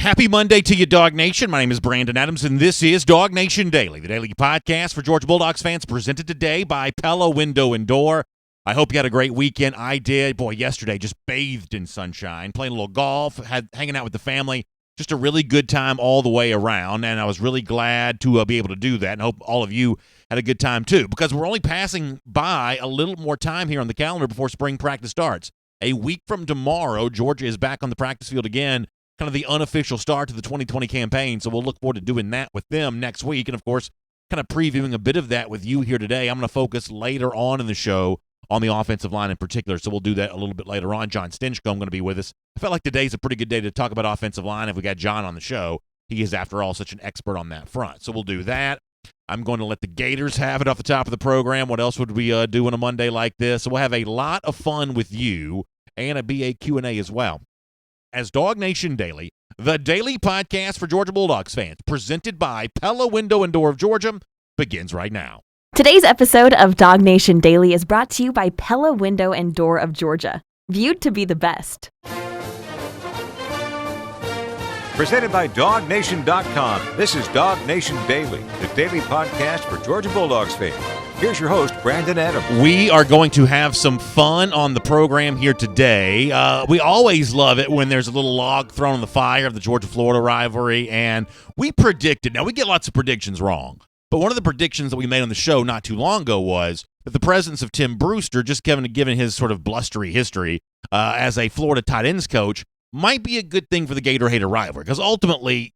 Happy Monday to you, Dog Nation. My name is Brandon Adams, and this is DawgNation Daily, the daily podcast for Georgia Bulldogs fans, presented today by Pella Window and Door. I hope you had a great weekend. I did. Boy, yesterday just bathed in sunshine, playing a little golf, hanging out with the family. Just a really good time all the way around, and I was really glad to be able to do that, and hope all of you had a good time too, because we're only passing by a little more time here on the calendar before spring practice starts. A week from tomorrow, Georgia is back on the practice field again, kind of the unofficial start to the 2020 campaign, so we'll look forward to doing that with them next week, and of course, kind of previewing a bit of that with you here today. I'm going to focus later on in the show on the offensive line in particular, so we'll do that a little bit later on. John Stinchcomb going to be with us. I felt like today's a pretty good day to talk about offensive line if we got John on the show. He is, after all, such an expert on that front, so we'll do that. I'm going to let the Gators have it off the top of the program. What else would we do on a Monday like this? So we'll have a lot of fun with you and a BA Q&A as well. As DawgNation Daily, the daily podcast for Georgia Bulldogs fans, presented by Pella Window and Door of Georgia, begins right now. Today's episode of DawgNation Daily is brought to you by Pella Window and Door of Georgia, viewed to be the best. Presented by DawgNation.com, this is DawgNation Daily, the daily podcast for Georgia Bulldogs fans. Here's your host, Brandon Adams. We are going to have some fun on the program here today. We always love it when there's a little log thrown on the fire of the Georgia-Florida rivalry, and we predicted. Now, we get lots of predictions wrong, but one of the predictions that we made on the show not too long ago was that the presence of Tim Brewster, just given his sort of blustery history as a Florida tight ends coach, might be a good thing for the Gator-Hater rivalry, because ultimately,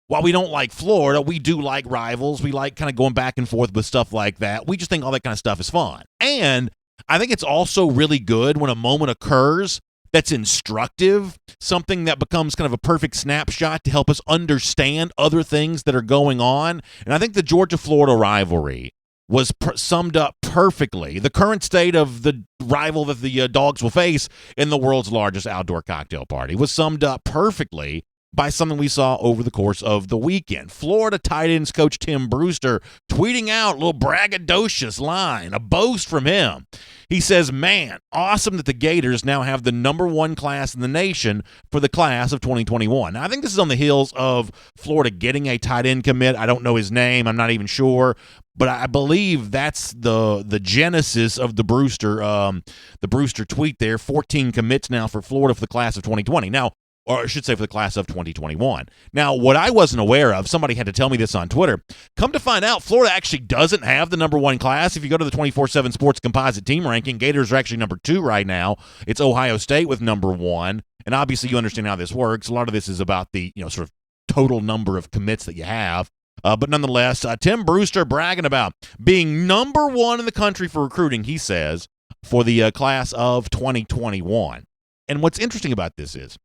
while we don't like Florida, we do like rivals. We like kind of going back and forth with stuff like that. We just think all that kind of stuff is fun. And I think it's also really good when a moment occurs that's instructive, something that becomes kind of a perfect snapshot to help us understand other things that are going on. And I think the Georgia-Florida rivalry was summed up perfectly. The current state of the rival that the Dogs will face in the world's largest outdoor cocktail party was summed up perfectly by something we saw over the course of the weekend. Florida tight ends coach Tim Brewster tweeting out a little braggadocious line, a boast from him. He says, man, awesome that the Gators now have the number one class in the nation for the class of 2021. Now, I think this is on the heels of Florida getting a tight end commit. I don't know his name. I'm not even sure. But I believe that's the genesis of the Brewster tweet there. 14 commits now for Florida for the class of 2020. Now, or I should say for the class of 2021. Now, what I wasn't aware of, somebody had to tell me this on Twitter, come to find out, Florida actually doesn't have the number one class. If you go to the 24/7 Sports Composite Team ranking, Gators are actually number 2 right now. It's Ohio State with number 1. And obviously you understand how this works. A lot of this is about the sort of total number of commits that you have. But nonetheless, Tim Brewster bragging about being number 1 in the country for recruiting, he says, for the class of 2021. And what's interesting about this is,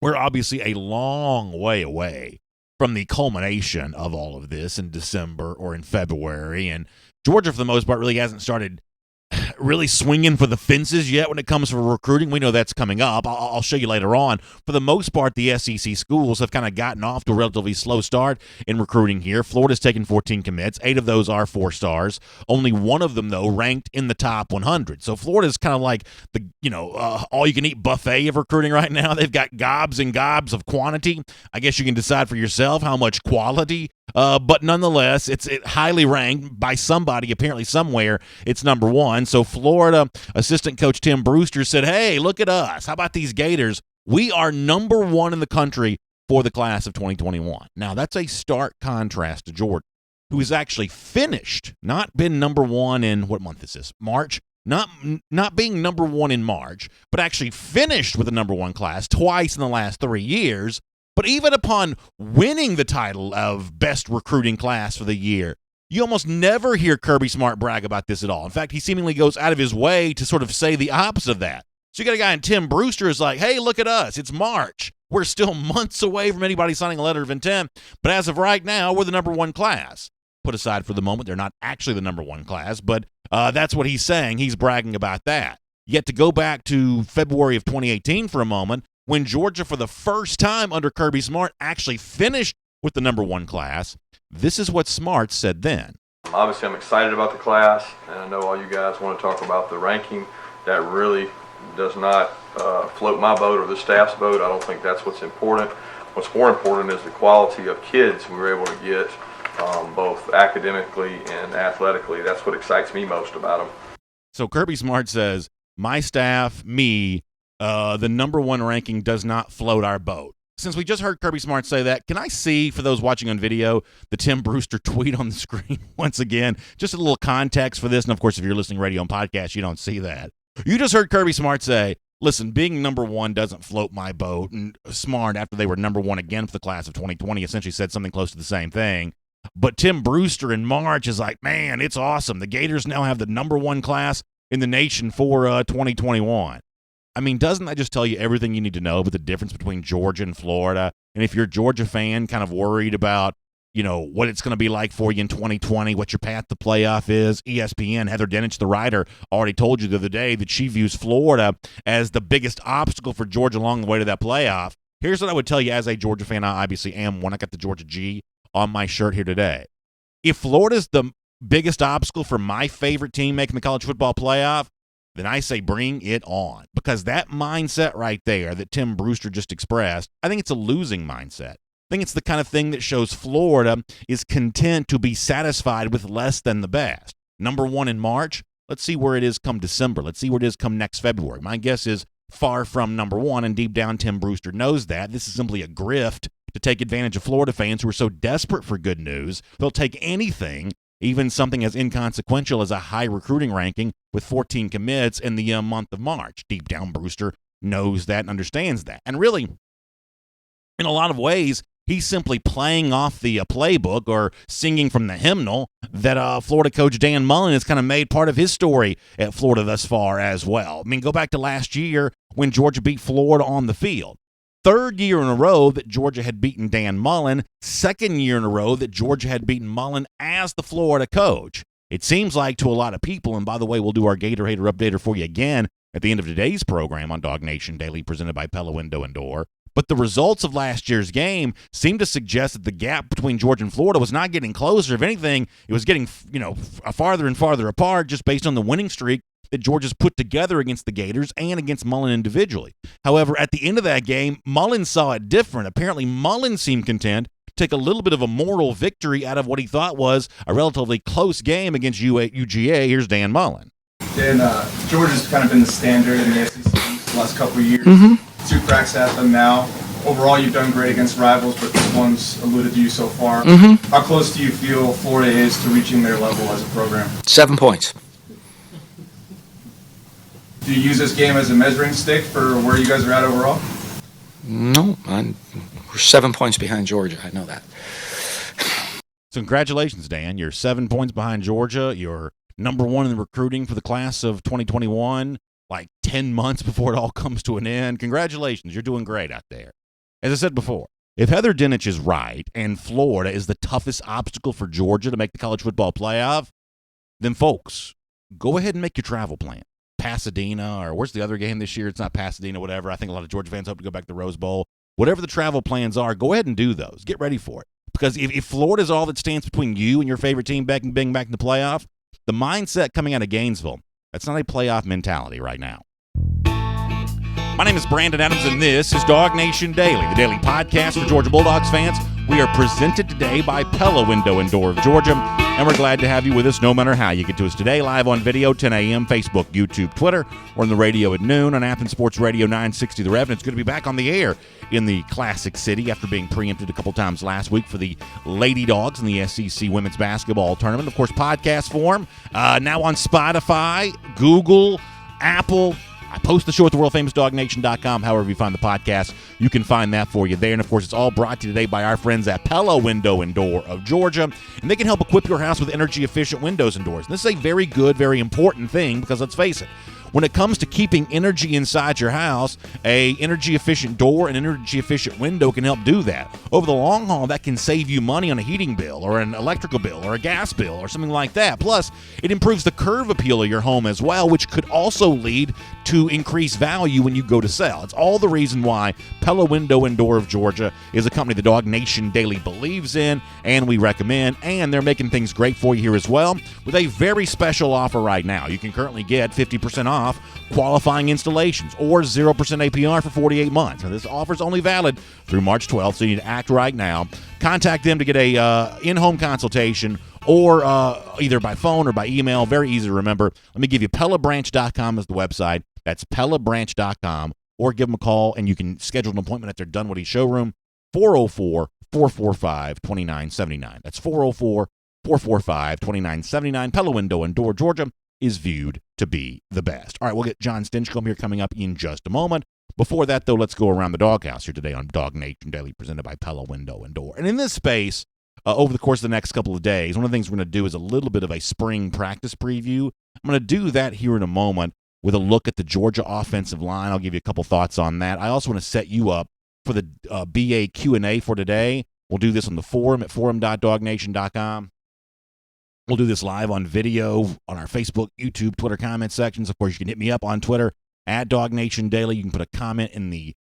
we're obviously a long way away from the culmination of all of this in December or in February, and Georgia, for the most part, really hasn't started really swinging for the fences yet when it comes to recruiting. We know that's coming up. I'll show you later on. For the most part, the SEC schools have kind of gotten off to a relatively slow start in recruiting here. Florida's taken 14 commits. 8 of those are 4 stars. Only one of them, though, ranked in the top 100. So Florida's kind of like the all-you-can-eat buffet of recruiting right now. They've got gobs and gobs of quantity. I guess you can decide for yourself how much quality. But nonetheless, it's highly ranked by somebody, apparently somewhere. It's number 1. So Florida assistant coach Tim Brewster said, hey, look at us. How about these Gators? We are number 1 in the country for the class of 2021. Now, that's a stark contrast to Georgia, who has actually finished, not been number 1 in, what month is this? March? Not being number 1 in March, but actually finished with the number 1 class twice in the last 3 years. But even upon winning the title of best recruiting class for the year, you almost never hear Kirby Smart brag about this at all. In fact, he seemingly goes out of his way to sort of say the opposite of that. So you got a guy in Tim Brewster is like, hey, look at us. It's March. We're still months away from anybody signing a letter of intent. But as of right now, we're the number 1 class. Put aside for the moment, they're not actually the number 1 class, but that's what he's saying. He's bragging about that. Yet to go back to February of 2018 for a moment, when Georgia, for the first time under Kirby Smart, actually finished with the number 1 class, this is what Smart said then. Obviously, I'm excited about the class, and I know all you guys want to talk about the ranking. That really does not float my boat or the staff's boat. I don't think that's what's important. what's more important is the quality of kids we were able to get, both academically and athletically. That's what excites me most about them. So Kirby Smart says, my staff, me, the number one ranking does not float our boat. Since we just heard Kirby Smart say that, can I see, for those watching on video, the Tim Brewster tweet on the screen once again? Just a little context for this. And, of course, if you're listening radio and podcast, you don't see that. You just heard Kirby Smart say, listen, being number one doesn't float my boat. And Smart, after they were number one again for the class of 2020, essentially said something close to the same thing. But Tim Brewster in March is like, man, it's awesome. The Gators now have the number one class in the nation for 2021. I mean, doesn't that just tell you everything you need to know about the difference between Georgia and Florida? And if you're a Georgia fan, kind of worried about, what it's going to be like for you in 2020, what your path to playoff is. ESPN, Heather Dinich, the writer, already told you the other day that she views Florida as the biggest obstacle for Georgia along the way to that playoff. Here's what I would tell you as a Georgia fan. I obviously am one. I got the Georgia G on my shirt here today. If Florida's the biggest obstacle for my favorite team making the college football playoff, then I say bring it on. Because that mindset right there that Tim Brewster just expressed, I think it's a losing mindset. I think it's the kind of thing that shows Florida is content to be satisfied with less than the best. Number one in March, let's see where it is come December. Let's see where it is come next February. My guess is far from number one, and deep down Tim Brewster knows that. This is simply a grift to take advantage of Florida fans who are so desperate for good news. They'll take anything, even something as inconsequential as a high recruiting ranking with 14 commits in the month of March. Deep down, Brewster knows that and understands that. And really, in a lot of ways, he's simply playing off the playbook or singing from the hymnal that Florida coach Dan Mullen has kind of made part of his story at Florida thus far as well. I mean, go back to last year when Georgia beat Florida on the field. Third year in a row that Georgia had beaten Dan Mullen. Second year in a row that Georgia had beaten Mullen as the Florida coach. It seems like to a lot of people, and by the way, we'll do our Gator Hater Updater for you again at the end of today's program on DawgNation Daily, presented by Pella Window and Door. But the results of last year's game seem to suggest that the gap between Georgia and Florida was not getting closer. If anything, it was getting, farther and farther apart just based on the winning streak that Georgia's put together against the Gators and against Mullen individually. However, at the end of that game, Mullen saw it different. Apparently, Mullen seemed content to take a little bit of a moral victory out of what he thought was a relatively close game against UGA. Here's Dan Mullen. Dan, Georgia's kind of been the standard in the SEC the last couple of years. 2 cracks at them now. Overall, you've done great against rivals, but this one's eluded you so far. How close do you feel Florida is to reaching their level as a program? 7 points. Do you use this game as a measuring stick for where you guys are at overall? No, we're 7 points behind Georgia. I know that. So congratulations, Dan. You're 7 points behind Georgia. You're number one in the recruiting for the class of 2021, like 10 months before it all comes to an end. Congratulations. You're doing great out there. As I said before, if Heather Dinich is right and Florida is the toughest obstacle for Georgia to make the college football playoff, then folks, go ahead and make your travel plan. Pasadena, or where's the other game this year? It's not Pasadena, whatever. I think a lot of Georgia fans hope to go back to the Rose Bowl. Whatever the travel plans are, go ahead and do those. Get ready for it. Because if Florida is all that stands between you and your favorite team being back in the playoff, the mindset coming out of Gainesville, that's not a playoff mentality right now. My name is Brandon Adams, and this is DawgNation Daily, the daily podcast for Georgia Bulldogs fans. We are presented today by Pella Window and Door of Georgia, and we're glad to have you with us no matter how you get to us today, live on video, 10 a.m., Facebook, YouTube, Twitter, or on the radio at noon on Athens Sports Radio 960 The Rev. And it's good to be back on the air in the Classic City after being preempted a couple times last week for the Lady Dogs in the SEC Women's Basketball Tournament. Of course, podcast form, now on Spotify, Google, Apple. I post the show at the world-famous DawgNation.com. However you find the podcast, you can find that for you there. And, of course, it's all brought to you today by our friends at Pella Window and Door of Georgia. And they can help equip your house with energy-efficient windows and doors. And this is a very good, very important thing because, let's face it, when it comes to keeping energy inside your house, a energy-efficient door and energy-efficient window can help do that. Over the long haul, that can save you money on a heating bill or an electrical bill or a gas bill or something like that. Plus, it improves the curb appeal of your home as well, which could also lead to increase value when you go to sell. It's all the reason why Pella Window and Door of Georgia is a company the DawgNation Daily believes in and we recommend, and they're making things great for you here as well with a very special offer right now. You can currently get 50% off qualifying installations or 0% APR for 48 months. Now, this offer is only valid through March 12th, so you need to act right now. Contact them to get a in-home consultation or either by phone or by email. Very easy to remember. Let me give you pellabranch.com as the website. That's pellabranch.com, or give them a call, and you can schedule an appointment at their Dunwoody showroom, 404-445-2979. That's 404-445-2979. Pella Window and Door, Georgia, is viewed to be the best. All right, we'll get John Stinchcomb here coming up in just a moment. Before that, though, let's go around the doghouse here today on DawgNation Daily, presented by Pella Window and Door. And in this space, over the course of the next couple of days, one of the things we're going to do is a little bit of a spring practice preview. I'm going to do that here in a moment with a look at the Georgia offensive line. I'll give you a couple thoughts on that. I also want to set you up for the BA Q&A for today. We'll do this on the forum at forum.dawgnation.com. We'll do this live on video on our Facebook, YouTube, Twitter comment sections. Of course, you can hit me up on Twitter at DawgNation Daily. You can put a comment in the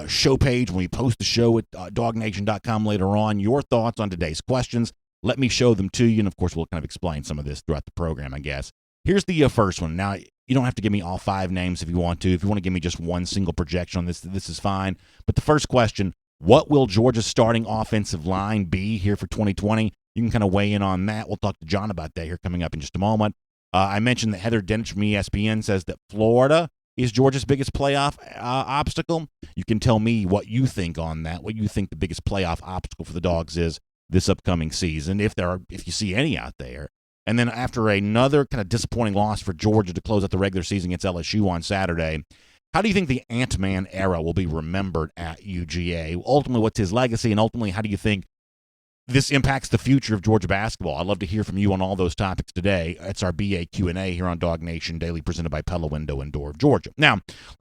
show page when we post the show at DawgNation.com later on. Your thoughts on today's questions. Let me show them to you, and of course, we'll kind of explain some of this throughout the program, I guess. Here's the first one. Now, you don't have to give me all 5 names if you want to. If you want to give me just one single projection on this is fine. But the first question, what will Georgia's starting offensive line be here for 2020? You can kind of weigh in on that. We'll talk to John about that here coming up in just a moment. I mentioned that Heather Dinich from ESPN says that Florida is Georgia's biggest playoff obstacle. You can tell me what you think on that, what you think the biggest playoff obstacle for the Dogs is this upcoming season, if you see any out there. And then after another kind of disappointing loss for Georgia to close out the regular season against LSU on Saturday, how do you think the Antman Era will be remembered at UGA? Ultimately, what's his legacy, and ultimately, how do you think this impacts the future of Georgia basketball? I'd love to hear from you on all those topics today. It's our BA Q&A here on DawgNation Daily, presented by Pella Window and Door of Georgia. Now,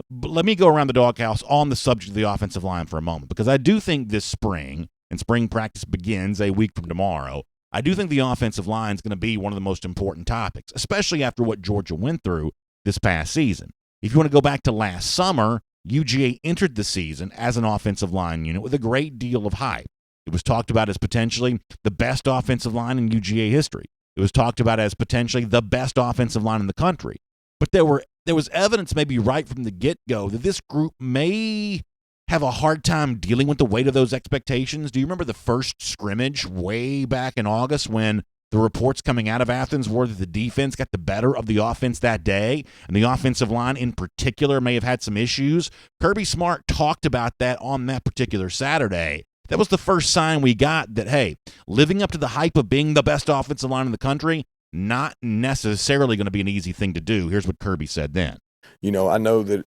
let me go around the doghouse on the subject of the offensive line for a moment, because I do think this spring, and spring practice begins a week from tomorrow, I do think the offensive line is going to be one of the most important topics, especially after what Georgia went through this past season. If you want to go back to last summer, UGA entered the season as an offensive line unit with a great deal of hype. It was talked about as potentially the best offensive line in UGA history. It was talked about as potentially the best offensive line in the country. But there was evidence maybe right from the get-go that this group may have a hard time dealing with the weight of those expectations. Do you remember the first scrimmage way back in August when the reports coming out of Athens were that the defense got the better of the offense that day, and the offensive line in particular may have had some issues? Kirby Smart talked about that on that particular Saturday. That was the first sign we got that, hey, living up to the hype of being the best offensive line in the country, not necessarily going to be an easy thing to do. Here's what Kirby said then. You know, I know that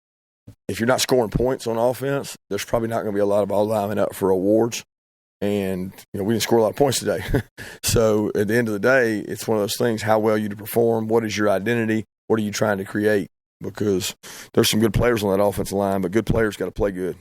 if you're not scoring points on offense, there's probably not going to be a lot of ball lining up for awards. And, you know, we didn't score a lot of points today. So at the end of the day, it's one of those things, how well you perform, what is your identity, what are you trying to create? Because there's some good players on that offensive line, but good players got to play good.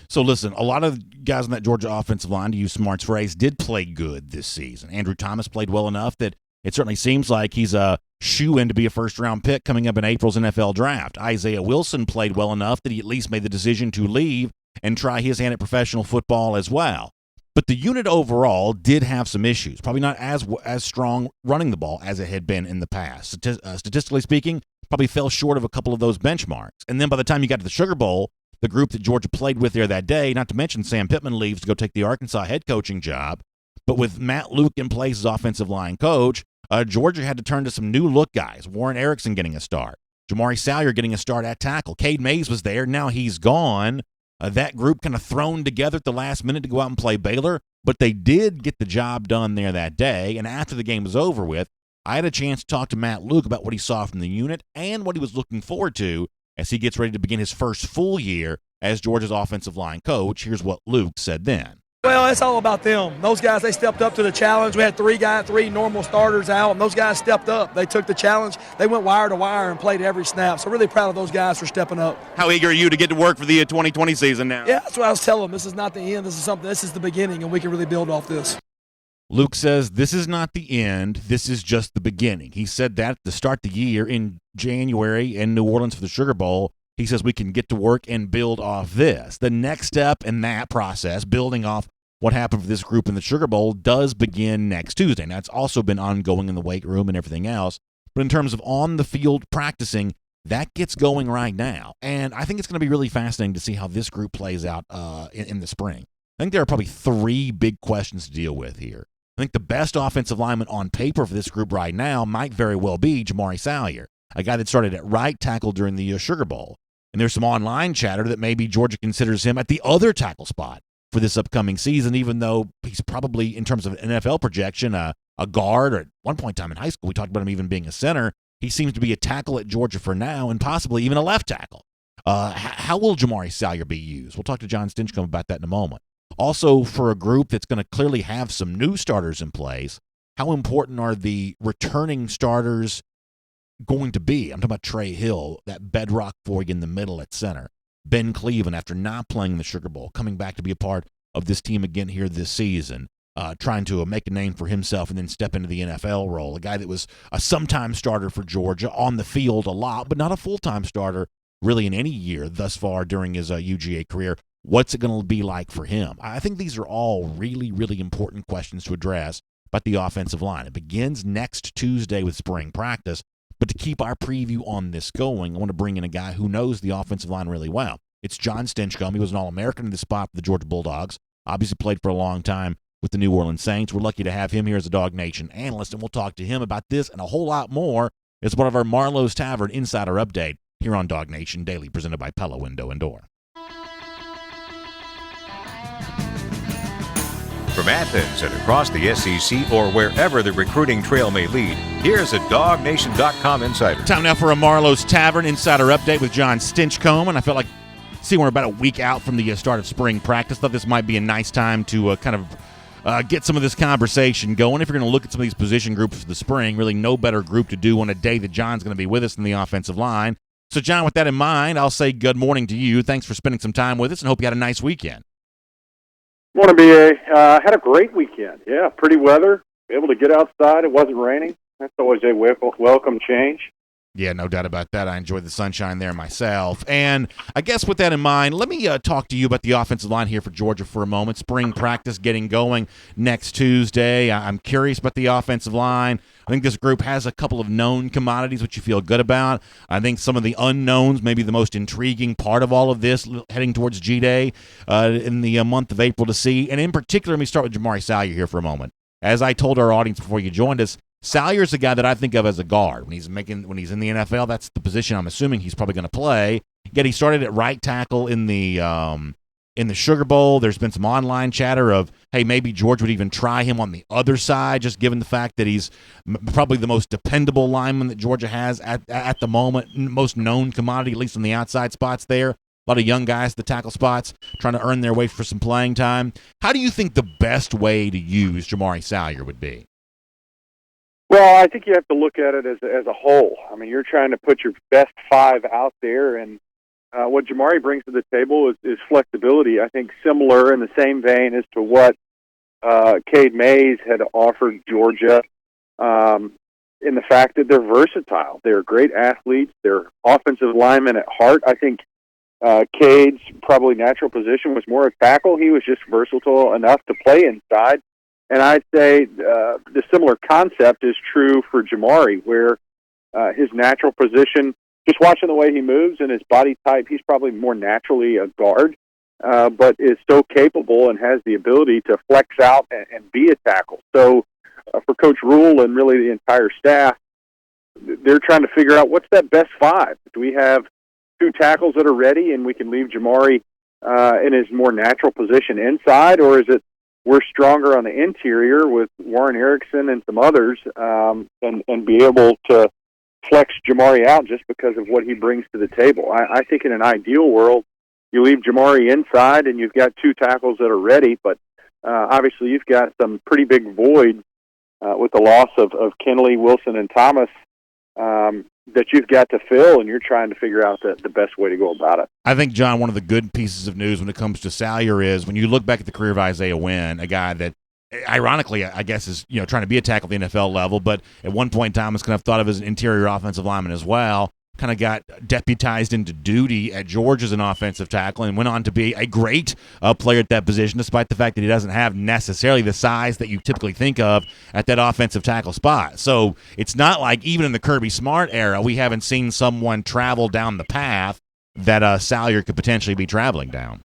So listen, a lot of guys on that Georgia offensive line, to use Smart's phrase, did play good this season. Andrew Thomas played well enough that it certainly seems like he's a shoe-in to be a first-round pick coming up in April's NFL draft. Isaiah Wilson played well enough that he at least made the decision to leave and try his hand at professional football as well. But the unit overall did have some issues, probably not as strong running the ball as it had been in the past. Statistically speaking, probably fell short of a couple of those benchmarks. And then by the time you got to the Sugar Bowl, the group that Georgia played with there that day, not to mention Sam Pittman leaves to go take the Arkansas head coaching job, but with Matt Luke in place as offensive line coach, Georgia had to turn to some new-look guys. Warren Erickson getting a start. Jamari Salyer getting a start at tackle. Cade Mays was there. Now he's gone. That group kind of thrown together at the last minute to go out and play Baylor, but they did get the job done there that day. And after the game was over with, I had a chance to talk to Matt Luke about what he saw from the unit and what he was looking forward to as he gets ready to begin his first full year as Georgia's offensive line coach. Here's what Luke said then. Well, it's all about them. Those guys, they stepped up to the challenge. We had three normal starters out, and those guys stepped up. They took the challenge. They went wire to wire and played every snap. So really proud of those guys for stepping up. How eager are you to get to work for the 2020 season now? Yeah, that's what I was telling them. This is not the end. This is the beginning, and we can really build off this. Luke says this is not the end. This is just the beginning. He said that to start the year in January in New Orleans for the Sugar Bowl. he says we can get to work and build off this. The next step in that process, building off what happened for this group in the Sugar Bowl, does begin next Tuesday. Now, it's also been ongoing in the weight room and everything else. But in terms of on the field practicing, that gets going right now. And I think it's going to be really fascinating to see how this group plays out in the spring. I think there are probably 3 big questions to deal with here. I think the best offensive lineman on paper for this group right now might very well be Jamari Salyer, a guy that started at right tackle during the Sugar Bowl. And there's some online chatter that maybe Georgia considers him at the other tackle spot for this upcoming season, even though he's probably, in terms of an NFL projection, a guard, or at one point in time in high school, we talked about him even being a center. He seems to be a tackle at Georgia for now, and possibly even a left tackle. How will Jamari Salyer be used? We'll talk to John Stinchcomb about that in a moment. Also, for a group that's going to clearly have some new starters in place, how important are the returning starters going to be? I'm talking about Trey Hill, that bedrock for you in the middle at center. Ben Cleveland, after not playing in the Sugar Bowl, coming back to be a part of this team again here this season, trying to make a name for himself and then step into the NFL role. A guy that was a sometime starter for Georgia, on the field a lot, but not a full-time starter really in any year thus far during his UGA career. What's it going to be like for him? I think these are all really, really important questions to address about the offensive line. It begins next Tuesday with spring practice, but to keep our preview on this going, I want to bring in a guy who knows the offensive line really well. It's John Stinchcomb. He was an All-American in the spot for the Georgia Bulldogs, obviously played for a long time with the New Orleans Saints. We're lucky to have him here as a DawgNation analyst, and we'll talk to him about this and a whole lot more as part of our Marlos Tavern Insider Update here on DawgNation Daily, presented by Pella Window and Door. From Athens and across the SEC or wherever the recruiting trail may lead, here's a DawgNation.com insider. Time now for a Marlos Tavern Insider Update with John Stinchcomb, and I felt like, we're about a week out from the start of spring practice. Thought this might be a nice time to kind of get some of this conversation going. If you're going to look at some of these position groups for the spring, really no better group to do on a day that John's going to be with us in the offensive line. So, John, with that in mind, I'll say good morning to you. Thanks for spending some time with us, and hope you had a nice weekend. Morning, BA. Had a great weekend. Yeah, pretty weather. Able to get outside. It wasn't raining. That's always a welcome change. Yeah, no doubt about that. I enjoyed the sunshine there myself. And I guess with that in mind, let me talk to you about the offensive line here for Georgia for a moment. Spring practice getting going next Tuesday. I'm curious about the offensive line. I think this group has a couple of known commodities, which you feel good about. I think some of the unknowns, maybe the most intriguing part of all of this, heading towards G-Day in the month of April to see. And in particular, let me start with Jamari Salyer here for a moment. As I told our audience before you joined us, Salyer's a guy that I think of as a guard. When he's in the NFL, that's the position I'm assuming he's probably going to play. Yet he started at right tackle in the Sugar Bowl. There's been some online chatter of, hey, maybe George would even try him on the other side, just given the fact that he's probably the most dependable lineman that Georgia has at the moment, most known commodity, at least on the outside spots there. A lot of young guys at the tackle spots trying to earn their way for some playing time. How do you think the best way to use Jamari Salyer would be? Well, I think you have to look at it as a whole. I mean, you're trying to put your best 5 out there, and what Jamari brings to the table is flexibility. I think similar in the same vein as to what Cade Mays had offered Georgia in the fact that they're versatile. They're great athletes. They're offensive linemen at heart. I think Cade's probably natural position was more of tackle. He was just versatile enough to play inside. And I'd say the similar concept is true for Jamari, where his natural position, just watching the way he moves and his body type, he's probably more naturally a guard, but is so capable and has the ability to flex out and be a tackle. So for Coach Rule and really the entire staff, they're trying to figure out what's that best 5. Do we have 2 tackles that are ready and we can leave Jamari in his more natural position inside, or is it we're stronger on the interior with Warren Erickson and some others and be able to flex Jamari out just because of what he brings to the table? I think in an ideal world, you leave Jamari inside and you've got 2 tackles that are ready, but obviously you've got some pretty big voids with the loss of Kenley, Wilson, and Thomas that you've got to fill, and you're trying to figure out the best way to go about it. I think, John, one of the good pieces of news when it comes to Salyer is when you look back at the career of Isaiah Wynn, a guy that, ironically, I guess is trying to be a tackle at the NFL level, but at one point in time was kind of thought of as an interior offensive lineman as well. kind of got deputized into duty at Georgia as an offensive tackle and went on to be a great player at that position, despite the fact that he doesn't have necessarily the size that you typically think of at that offensive tackle spot. So it's not like even in the Kirby Smart era, we haven't seen someone travel down the path that Salyer could potentially be traveling down.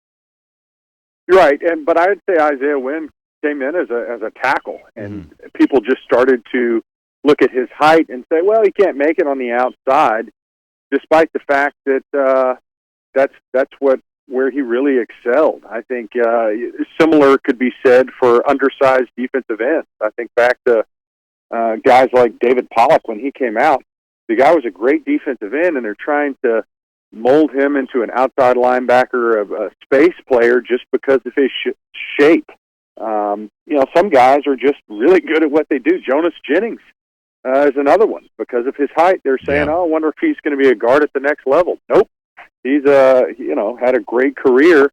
You're right, but I would say Isaiah Wynn came in as a tackle, and people just started to look at his height and say, well, he can't make it on the outside, despite the fact that that's where he really excelled. I think similar could be said for undersized defensive ends. I think back to guys like David Pollock when he came out. The guy was a great defensive end, and they're trying to mold him into an outside linebacker, a space player, just because of his shape. Some guys are just really good at what they do. Jonas Jennings is another one. Because of his height, they're saying, I wonder if he's going to be a guard at the next level. Nope. He's had a great career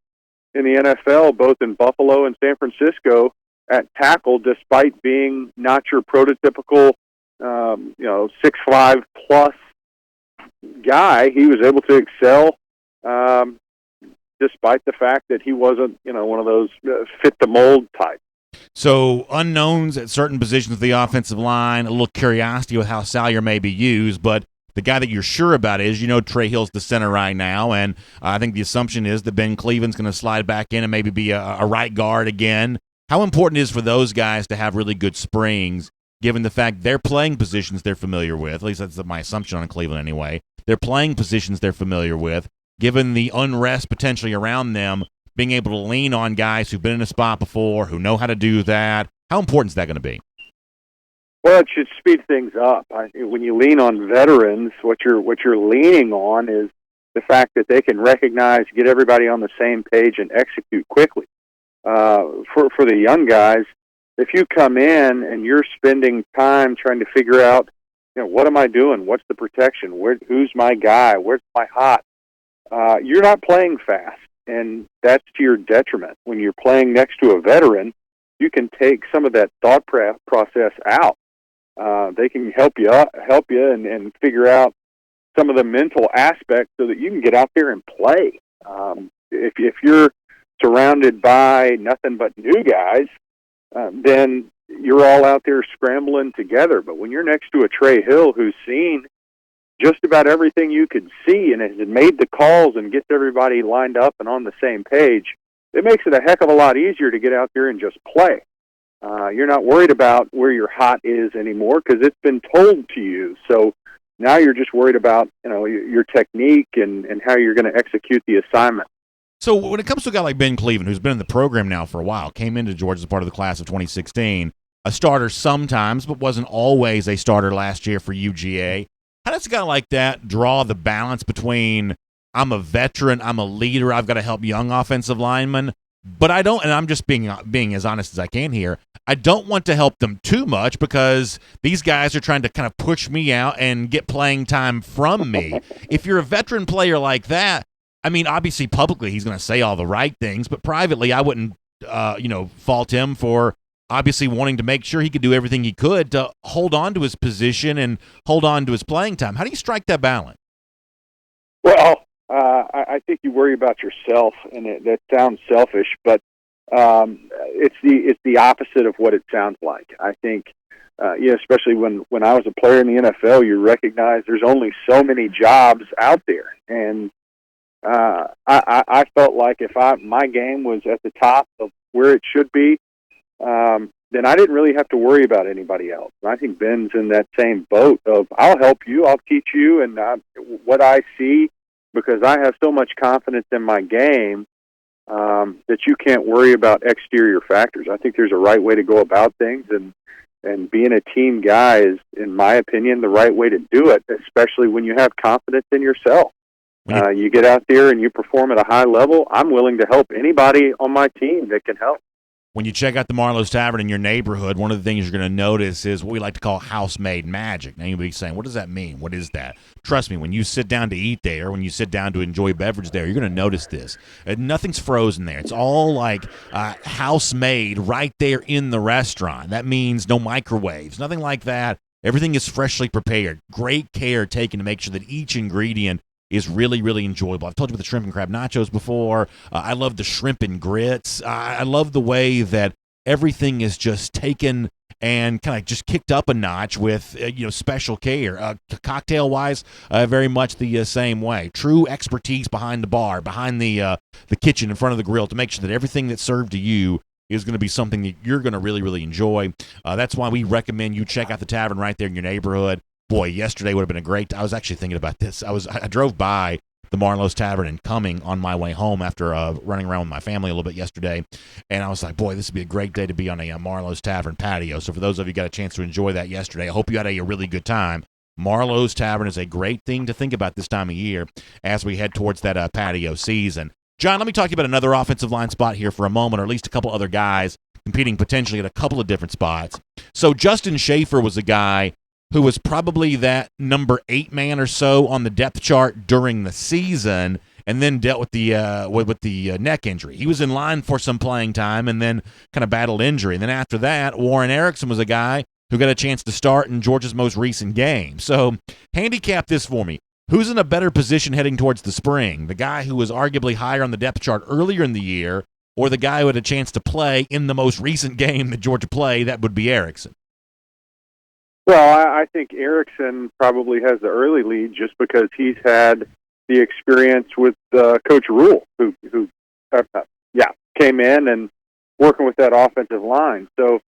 in the NFL, both in Buffalo and San Francisco at tackle, despite being not your prototypical 6'5" plus guy. He was able to excel despite the fact that he wasn't, one of those fit the mold types. So unknowns at certain positions of the offensive line, a little curiosity with how Salyer may be used, but the guy that you're sure about is, Trey Hill's the center right now, and I think the assumption is that Ben Cleveland's going to slide back in and maybe be a right guard again. How important is for those guys to have really good springs, given the fact they're playing positions they're familiar with? At least that's my assumption on Cleveland anyway. They're playing positions they're familiar with. Given the unrest potentially around them, being able to lean on guys who've been in a spot before, who know how to do that, how important is that going to be? Well, it should speed things up. When you lean on veterans, what you're leaning on is the fact that they can recognize, get everybody on the same page, and execute quickly. For the young guys, if you come in and you're spending time trying to figure out, what am I doing? What's the protection? Who's my guy? Where's my hot? You're not playing fast, and that's to your detriment. When you're playing next to a veteran, you can take some of that thought process out. They can help you and figure out some of the mental aspects so that you can get out there and play. If you're surrounded by nothing but new guys, then you're all out there scrambling together. But when you're next to a Trey Hill who's seen just about everything you could see and has made the calls and gets everybody lined up and on the same page, it makes it a heck of a lot easier to get out there and just play. You're not worried about where your hot is anymore because it's been told to you. So now you're just worried about your technique and how you're going to execute the assignment. So when it comes to a guy like Ben Cleveland, who's been in the program now for a while, came into Georgia as part of the class of 2016, a starter sometimes, but wasn't always a starter last year for UGA. How does a guy like that draw the balance between I'm a veteran, I'm a leader, I've got to help young offensive linemen, but I don't, and I'm just being as honest as I can here, I don't want to help them too much because these guys are trying to kind of push me out and get playing time from me. If you're a veteran player like that, I mean, obviously publicly he's going to say all the right things, but privately I wouldn't, fault him for obviously wanting to make sure he could do everything he could to hold on to his position and hold on to his playing time. How do you strike that balance? Well, I think you worry about yourself, and that sounds selfish, but it's the opposite of what it sounds like. I think, especially when I was a player in the NFL, you recognize there's only so many jobs out there, and I felt like if my game was at the top of where it should be, then I didn't really have to worry about anybody else. And I think Ben's in that same boat of I'll help you, I'll teach you, and what I see, because I have so much confidence in my game that you can't worry about exterior factors. I think there's a right way to go about things, and being a team guy is, in my opinion, the right way to do it, especially when you have confidence in yourself. You get out there and you perform at a high level, I'm willing to help anybody on my team that can help. When you check out the Marlos Tavern in your neighborhood, one of the things you're going to notice is what we like to call house-made magic. Now, you'll be saying, what does that mean? What is that? Trust me, when you sit down to eat there, when you sit down to enjoy a beverage there, you're going to notice this. Nothing's frozen there. It's all like house-made right there in the restaurant. That means no microwaves, nothing like that. Everything is freshly prepared. Great care taken to make sure that each ingredient is really, really enjoyable. I've told you about the shrimp and crab nachos before. I love the shrimp and grits. I love the way that everything is just taken and kind of just kicked up a notch with special care. Cocktail wise, very much the same way. True expertise behind the bar, behind the kitchen, in front of the grill, to make sure that everything that's served to you is going to be something that you're going to really, really enjoy. That's why we recommend you check out the Tavern right there in your neighborhood. Boy, yesterday would have been a great. I was actually thinking about this. I drove by the Marlos Tavern and coming on my way home after running around with my family a little bit yesterday, and I was like, boy, this would be a great day to be on a Marlos Tavern patio. So for those of you who got a chance to enjoy that yesterday, I hope you had a really good time. Marlos Tavern is a great thing to think about this time of year as we head towards that patio season. John, let me talk to you about another offensive line spot here for a moment, or at least a couple other guys competing potentially at a couple of different spots. So Justin Shafer was a guy who was probably that number 8 man or so on the depth chart during the season, and then dealt with the neck injury. He was in line for some playing time and then kind of battled injury. And then after that, Warren Erickson was a guy who got a chance to start in Georgia's most recent game. So handicap this for me. Who's in a better position heading towards the spring? The guy who was arguably higher on the depth chart earlier in the year, or the guy who had a chance to play in the most recent game that Georgia played? That would be Erickson. Well, I think Erickson probably has the early lead just because he's had the experience with Coach Rule, who came in and working with that offensive line. So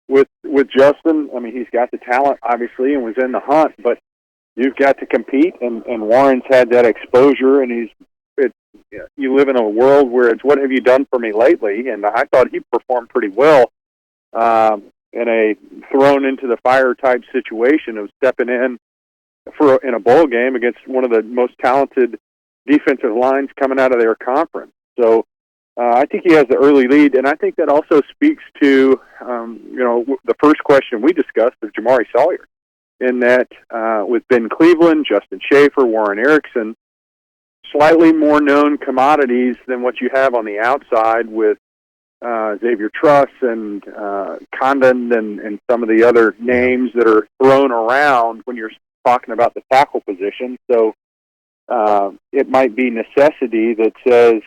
with Justin, I mean, he's got the talent, obviously, and was in the hunt, but you've got to compete, and Warren's had that exposure, and you live in a world where it's, what have you done for me lately? And I thought he performed pretty well in a thrown into the fire type situation of stepping in in a bowl game against one of the most talented defensive lines coming out of their conference. So I think he has the early lead, and I think that also speaks to the first question we discussed of Jamari Sawyer, in that with Ben Cleveland, Justin Shafer, Warren Erickson, slightly more known commodities than what you have on the outside with Xavier Truss and Condon and some of the other names that are thrown around when you're talking about the tackle position. So it might be necessity that says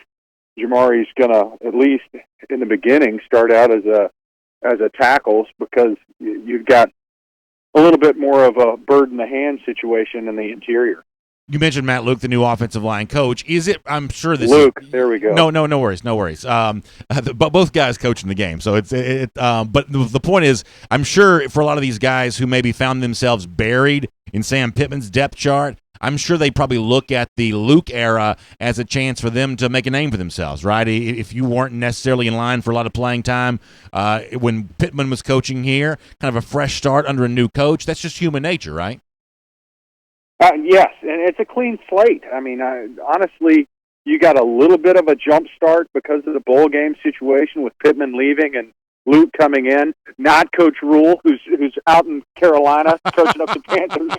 Jamari's going to, at least in the beginning, start out as a tackles, because you've got a little bit more of a bird in the hand situation in the interior. You mentioned Matt Luke, the new offensive line coach. Is it? I'm sure this. Luke, there we go. No worries. But both guys coaching the game, so but the point is, I'm sure for a lot of these guys who maybe found themselves buried in Sam Pittman's depth chart, I'm sure they probably look at the Luke era as a chance for them to make a name for themselves, right? If you weren't necessarily in line for a lot of playing time when Pittman was coaching here, kind of a fresh start under a new coach, that's just human nature, right? Yes, and it's a clean slate. I mean, honestly, you got a little bit of a jump start because of the bowl game situation with Pittman leaving and Luke coming in. Not Coach Rule, who's out in Carolina coaching up the Panthers.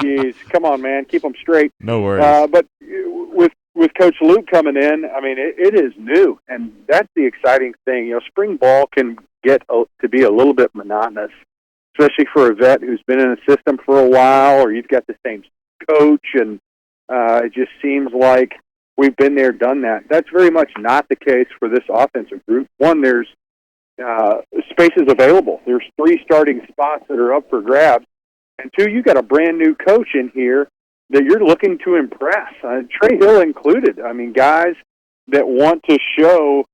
Geez, come on, man, keep them straight. No worries. But with Coach Luke coming in, I mean, it is new, and that's the exciting thing. Spring ball can get to be a little bit monotonous, especially for a vet who's been in the system for a while, or you've got the same coach, and it just seems like we've been there, done that. That's very much not the case for this offensive group. One, there's spaces available. There's 3 starting spots that are up for grabs. And 2, you got a brand-new coach in here that you're looking to impress, Trey Hill included. I mean, guys that want to show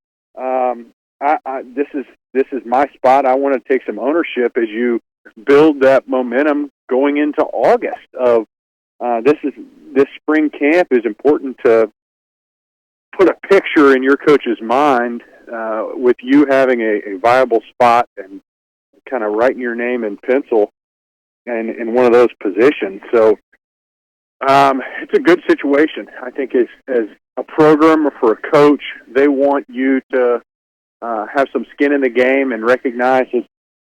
this is my spot. I want to take some ownership as you build that momentum going into August. Of this spring camp is important to put a picture in your coach's mind with you having a viable spot and kind of writing your name in pencil and in one of those positions. So it's a good situation. I think as a program or for a coach, they want you to have some skin in the game and recognize that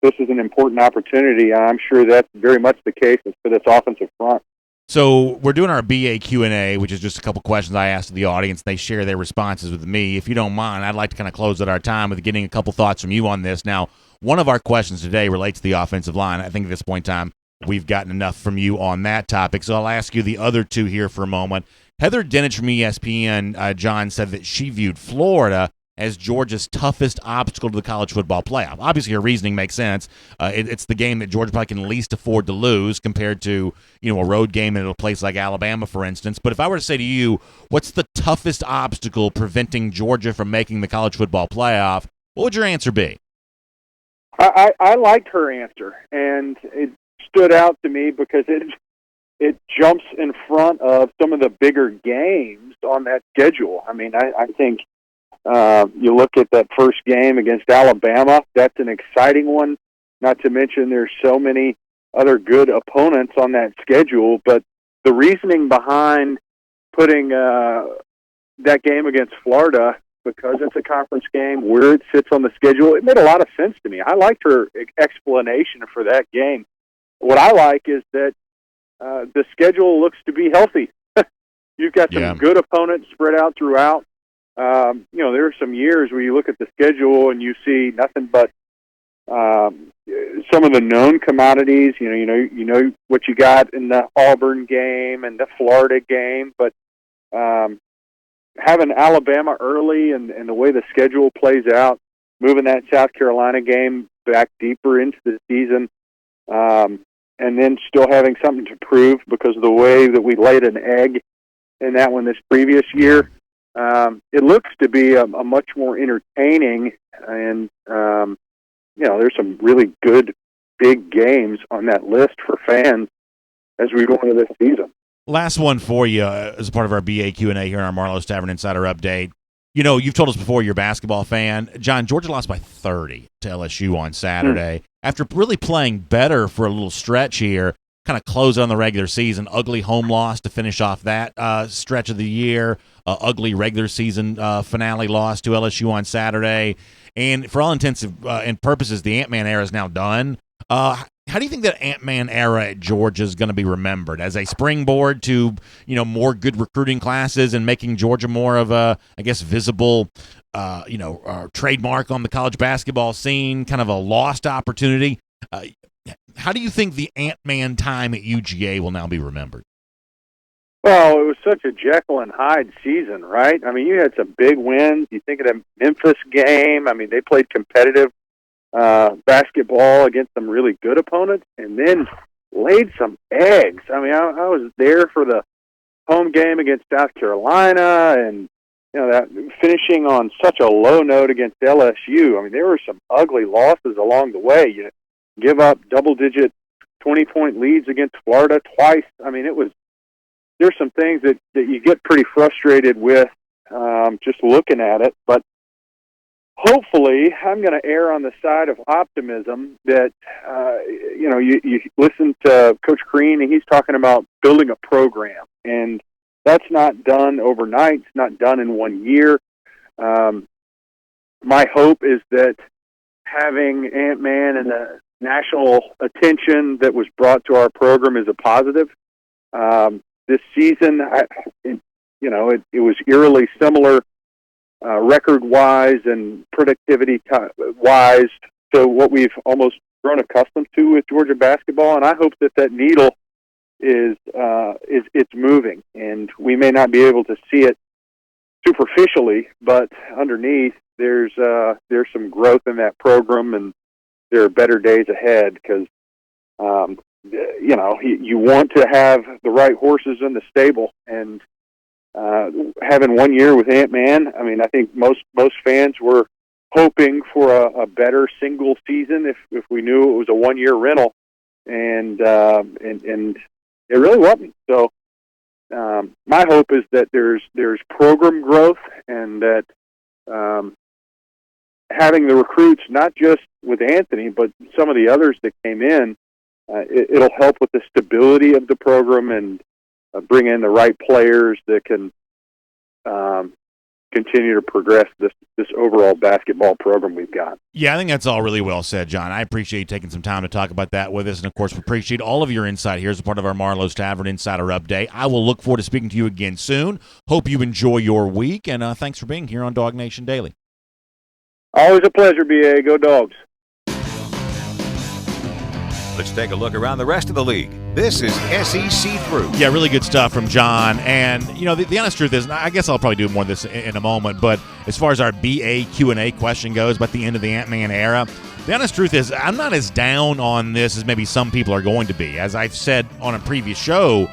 this is an important opportunity. I'm sure that's very much the case for this offensive front. So we're doing our BA Q&A, which is just a couple questions I asked the audience. They share their responses with me. If you don't mind, I'd like to kind of close out our time with getting a couple thoughts from you on this. Now, one of our questions today relates to the offensive line. I think at this point in time, we've gotten enough from you on that topic, so I'll ask you the other two here for a moment. Heather Dinich from ESPN, John, said that she viewed Florida as Georgia's toughest obstacle to the college football playoff. Obviously, her reasoning makes sense. It's the game that Georgia probably can least afford to lose compared to, a road game in a place like Alabama, for instance. But if I were to say to you, what's the toughest obstacle preventing Georgia from making the college football playoff, what would your answer be? I liked her answer, and it stood out to me because it jumps in front of some of the bigger games on that schedule. I mean, I think you look at that first game against Alabama, that's an exciting one, not to mention there's so many other good opponents on that schedule. But the reasoning behind putting that game against Florida, because it's a conference game, where it sits on the schedule, it made a lot of sense to me. I liked her explanation for that game. What I like is that the schedule looks to be healthy. You've got some good opponents spread out throughout. There are some years where you look at the schedule and you see nothing but some of the known commodities. You know what you got in the Auburn game and the Florida game, but having Alabama early and the way the schedule plays out, moving that South Carolina game back deeper into the season, and then still having something to prove because of the way that we laid an egg in that one this previous year. It looks to be a much more entertaining, and there's some really good big games on that list for fans as we go into this season. Last one for you as a part of our BA Q&A here in our Marlos Tavern Insider Update. You've told us before you're a basketball fan. John, Georgia lost by 30 to LSU on Saturday. After really playing better for a little stretch here, kind of close on the regular season. Ugly home loss to finish off that stretch of the year. Ugly regular season finale loss to LSU on Saturday. And for all intents and purposes, the Antman Era is now done. How do you think that Antman Era at Georgia is going to be remembered? As a springboard to, more good recruiting classes and making Georgia more of a, visible, trademark on the college basketball scene, kind of a lost opportunity? How do you think the Antman time at UGA will now be remembered? Well, it was such a Jekyll and Hyde season, right? I mean, you had some big wins. You think of the Memphis game. I mean, they played competitive basketball against some really good opponents and then laid some eggs. I mean, I was there for the home game against South Carolina and, that finishing on such a low note against LSU. I mean, there were some ugly losses along the way. You give up double-digit 20-point leads against Florida twice. I mean, there's some things that you get pretty frustrated with just looking at it. But hopefully, I'm going to err on the side of optimism that, you listen to Coach Crean, and he's talking about building a program. And that's not done overnight. It's not done in 1 year. My hope is that having Antman and the national attention that was brought to our program is a positive. This season, it was eerily similar record-wise and productivity-wise to what we've almost grown accustomed to with Georgia basketball, and I hope that needle is moving, and we may not be able to see it superficially, but underneath there's some growth in that program, and there are better days ahead because you want to have the right horses in the stable, and having 1 year with Antman, I mean, I think most fans were hoping for a better single season if we knew it was a 1 year rental, and it really wasn't. So my hope is that there's program growth, and that having the recruits, not just with Anthony, but some of the others that came in, it'll help with the stability of the program and bring in the right players that can continue to progress this overall basketball program we've got. Yeah, I think that's all really well said, John. I appreciate you taking some time to talk about that with us, and of course, we appreciate all of your insight here as a part of our Marlos Tavern Insider Update. I will look forward to speaking to you again soon. Hope you enjoy your week, and thanks for being here on DawgNation Daily. Always a pleasure, BA. Go Dogs. Let's take a look around the rest of the league. This is SEC Through. Yeah, really good stuff from John. And, the honest truth is, I guess I'll probably do more of this in a moment, but as far as our BA Q&A question goes about the end of the Antman Era, the honest truth is I'm not as down on this as maybe some people are going to be. As I've said on a previous show,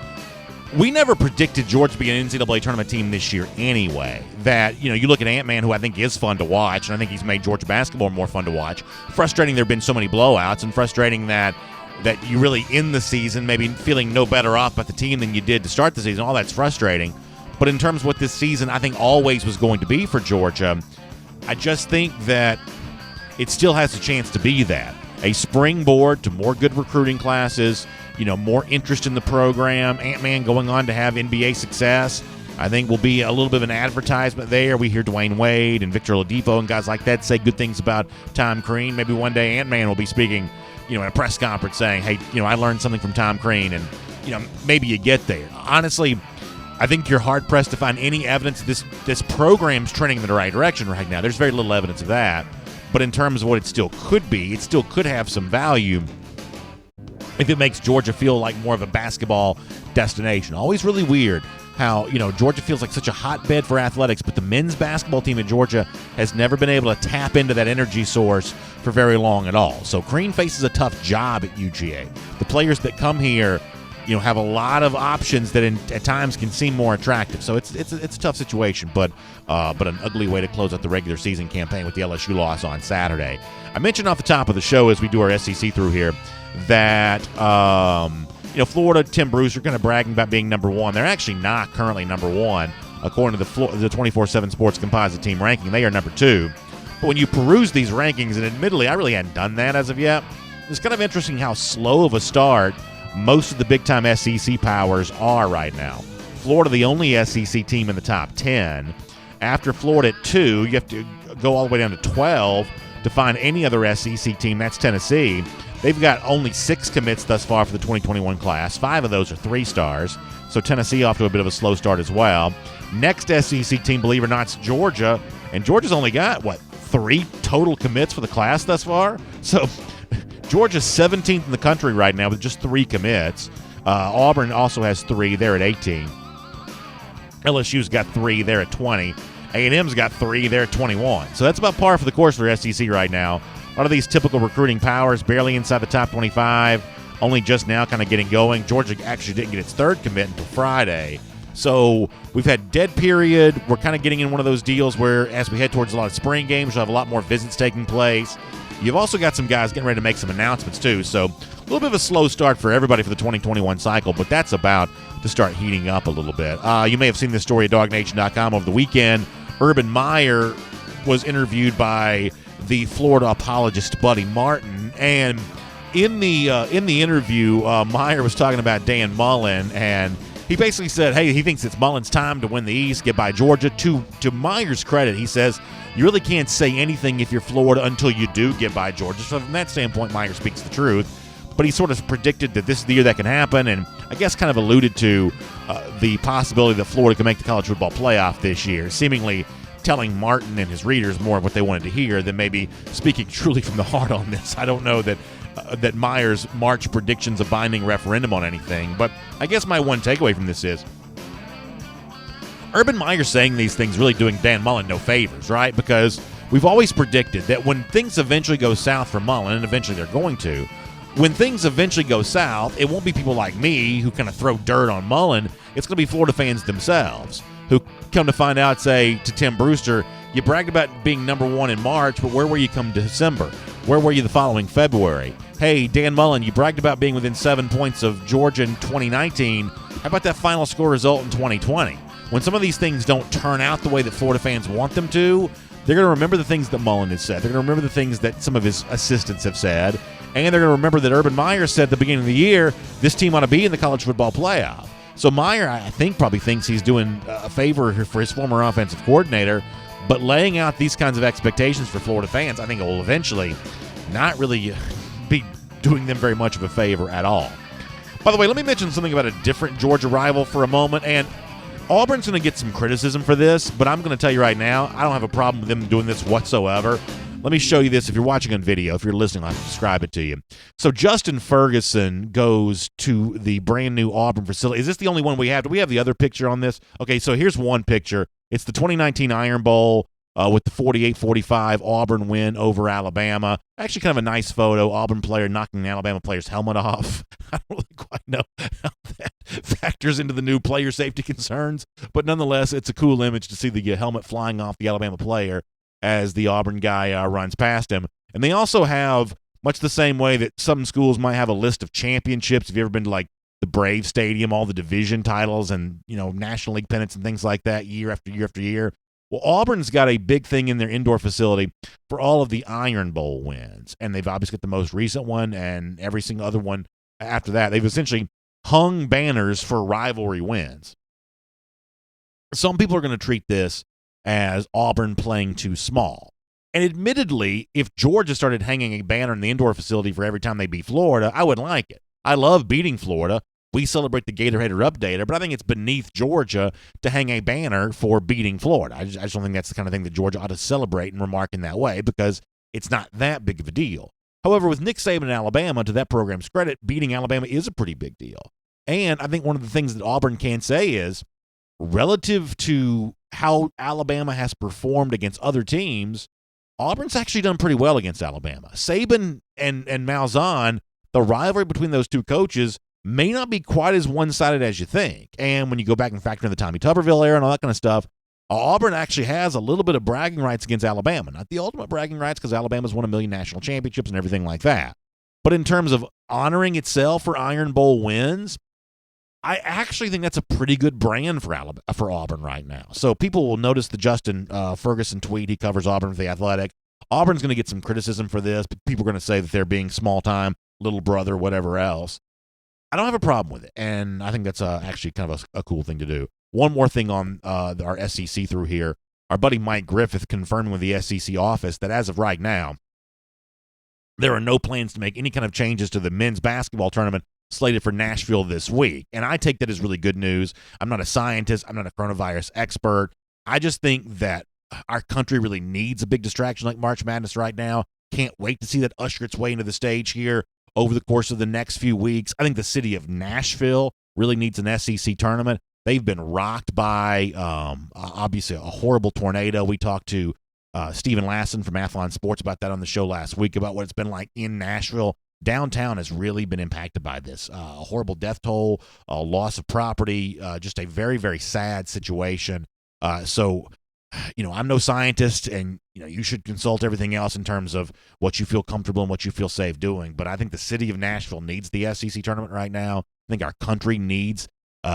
we never predicted Georgia to be an NCAA tournament team this year anyway. That, you look at Antman, who I think is fun to watch, and I think he's made Georgia basketball more fun to watch. Frustrating there have been so many blowouts, and frustrating that you really end the season maybe feeling no better off about the team than you did to start the season. All that's frustrating. But in terms of what this season I think always was going to be for Georgia, I just think that it still has a chance to be that. A springboard to more good recruiting classes, more interest in the program. Antman going on to have NBA success, I think will be a little bit of an advertisement there. We hear Dwayne Wade and Victor Oladipo and guys like that say good things about Tom Crean. Maybe one day Antman will be speaking, in a press conference saying, hey, I learned something from Tom Crean, and, maybe you get there. Honestly, I think you're hard-pressed to find any evidence this program's trending in the right direction right now. There's very little evidence of that. But in terms of what it still could be, it still could have some value if it makes Georgia feel like more of a basketball destination. Always really weird how, Georgia feels like such a hotbed for athletics, but the men's basketball team in Georgia has never been able to tap into that energy source for very long at all. So Crean faces a tough job at UGA. The players that come here, have a lot of options that at times can seem more attractive. So it's a tough situation, but an ugly way to close out the regular season campaign with the LSU loss on Saturday. I mentioned off the top of the show as we do our SEC through here that Florida, Tim Brewster, kind of bragging about being number one. They're actually not currently number one according to the 24/7 Sports Composite Team ranking. They are number two. But when you peruse these rankings, and admittedly I really hadn't done that as of yet, it's kind of interesting how slow of a start most of the big-time SEC powers are right now. Florida, the only SEC team in the top 10. After Florida at 2, you have to go all the way down to 12 to find any other SEC team. That's Tennessee. They've got only 6 commits thus far for the 2021 class. 5 of those are 3 stars. So Tennessee off to a bit of a slow start as well. Next SEC team, believe it or not, is Georgia. And Georgia's only got, 3 total commits for the class thus far? So Georgia's 17th in the country right now with just 3 commits. Auburn also has 3. They're at 18. LSU's got 3. They're at 20. A&M's got 3. They're at 21. So that's about par for the course for SEC right now. A lot of these typical recruiting powers barely inside the top 25, only just now kind of getting going. Georgia actually didn't get its 3rd commit until Friday. So we've had dead period. We're kind of getting in one of those deals where as we head towards a lot of spring games, we'll have a lot more visits taking place. You've also got some guys getting ready to make some announcements, too. So a little bit of a slow start for everybody for the 2021 cycle, but that's about to start heating up a little bit. You may have seen this story at DawgNation.com over the weekend. Urban Meyer was interviewed by the Florida apologist Buddy Martin, and in the interview, Meyer was talking about Dan Mullen, and he basically said, hey, he thinks it's Mullen's time to win the East, get by Georgia. To Meyer's credit, he says, you really can't say anything if you're Florida until you do get by Georgia. So from that standpoint, Meyer speaks the truth. But he sort of predicted that this is the year that can happen, and I guess kind of alluded to the possibility that Florida can make the college football playoff this year, seemingly telling Martin and his readers more of what they wanted to hear than maybe speaking truly from the heart on this. I don't know that Meyer's March prediction's a binding referendum on anything, but I guess my one takeaway from this is Urban Meyer saying these things really doing Dan Mullen no favors, right? Because we've always predicted that when things eventually go south for Mullen, and eventually they're going to, when things eventually go south, it won't be people like me who kind of throw dirt on Mullen. It's going to be Florida fans themselves who come to find out, say, to Tim Brewster, you bragged about being number one in March, but where were you come December? Where were you the following February? Hey, Dan Mullen, you bragged about being within 7 points of Georgia in 2019. How about that final score result in 2020? When some of these things don't turn out the way that Florida fans want them to, they're going to remember the things that Mullen has said. They're going to remember the things that some of his assistants have said. And they're going to remember that Urban Meyer said at the beginning of the year, this team ought to be in the college football playoff. So Meyer, I think, probably thinks he's doing a favor for his former offensive coordinator, but laying out these kinds of expectations for Florida fans, I think it will eventually not really be doing them very much of a favor at all. By the way, let me mention something about a different Georgia rival for a moment, and Auburn's going to get some criticism for this, but I'm going to tell you right now, I don't have a problem with them doing this whatsoever. Let me show you this if you're watching on video. If you're listening, I'll describe it to you. So Justin Ferguson goes to the brand new Auburn facility. Is this the only one we have? Do we have the other picture on this? Okay, so here's one picture. It's the 2019 Iron Bowl with the 48-45 Auburn win over Alabama. Actually kind of a nice photo. Auburn player knocking the Alabama player's helmet off. I don't really quite know how that factors into the new player safety concerns, but nonetheless, it's a cool image to see the helmet flying off the Alabama player as the Auburn guy runs past him. And they also have, much the same way that some schools might have a list of championships. Have you ever been to, like, the Brave Stadium, all the division titles and, National League pennants and things like that year after year after year? Well, Auburn's got a big thing in their indoor facility for all of the Iron Bowl wins, and they've obviously got the most recent one and every single other one after that. They've essentially hung banners for rivalry wins. Some people are going to treat this as Auburn playing too small. And admittedly, if Georgia started hanging a banner in the indoor facility for every time they beat Florida, I wouldn't like it. I love beating Florida. We celebrate the Gatorade Updater, but I think it's beneath Georgia to hang a banner for beating Florida. I just don't think that's the kind of thing that Georgia ought to celebrate and remark in that way because it's not that big of a deal. However, with Nick Saban and Alabama, to that program's credit, beating Alabama is a pretty big deal. And I think one of the things that Auburn can say is, relative to how Alabama has performed against other teams, Auburn's actually done pretty well against Alabama. Saban and Malzahn, the rivalry between those two coaches may not be quite as one-sided as you think. And when you go back and factor in the Tommy Tuberville era and all that kind of stuff, Auburn actually has a little bit of bragging rights against Alabama. Not the ultimate bragging rights because Alabama's won 1 million national championships and everything like that. But in terms of honoring itself for Iron Bowl wins, I actually think that's a pretty good brand for Auburn right now. So people will notice the Justin Ferguson tweet. He covers Auburn for The Athletic. Auburn's going to get some criticism for this. But people are going to say that they're being small-time, little brother, whatever else. I don't have a problem with it, and I think that's actually kind of a cool thing to do. One more thing on our SEC through here. Our buddy Mike Griffith confirming with the SEC office that as of right now, there are no plans to make any kind of changes to the men's basketball tournament slated for Nashville this week. And I take that as really good news. I'm not a scientist. I'm not a coronavirus expert. I just think that our country really needs a big distraction like March Madness right now. Can't wait to see that usher its way into the stage here over the course of the next few weeks. I think the city of Nashville really needs an SEC tournament. They've been rocked by, obviously, a horrible tornado. We talked to Stephen Lassen from Athlon Sports about that on the show last week, about what it's been like in Nashville. Downtown has really been impacted by this. A horrible death toll, a loss of property, just a very, very sad situation. So, I'm no scientist, and, you should consult everything else in terms of what you feel comfortable and what you feel safe doing. But I think the city of Nashville needs the SEC tournament right now. I think our country needs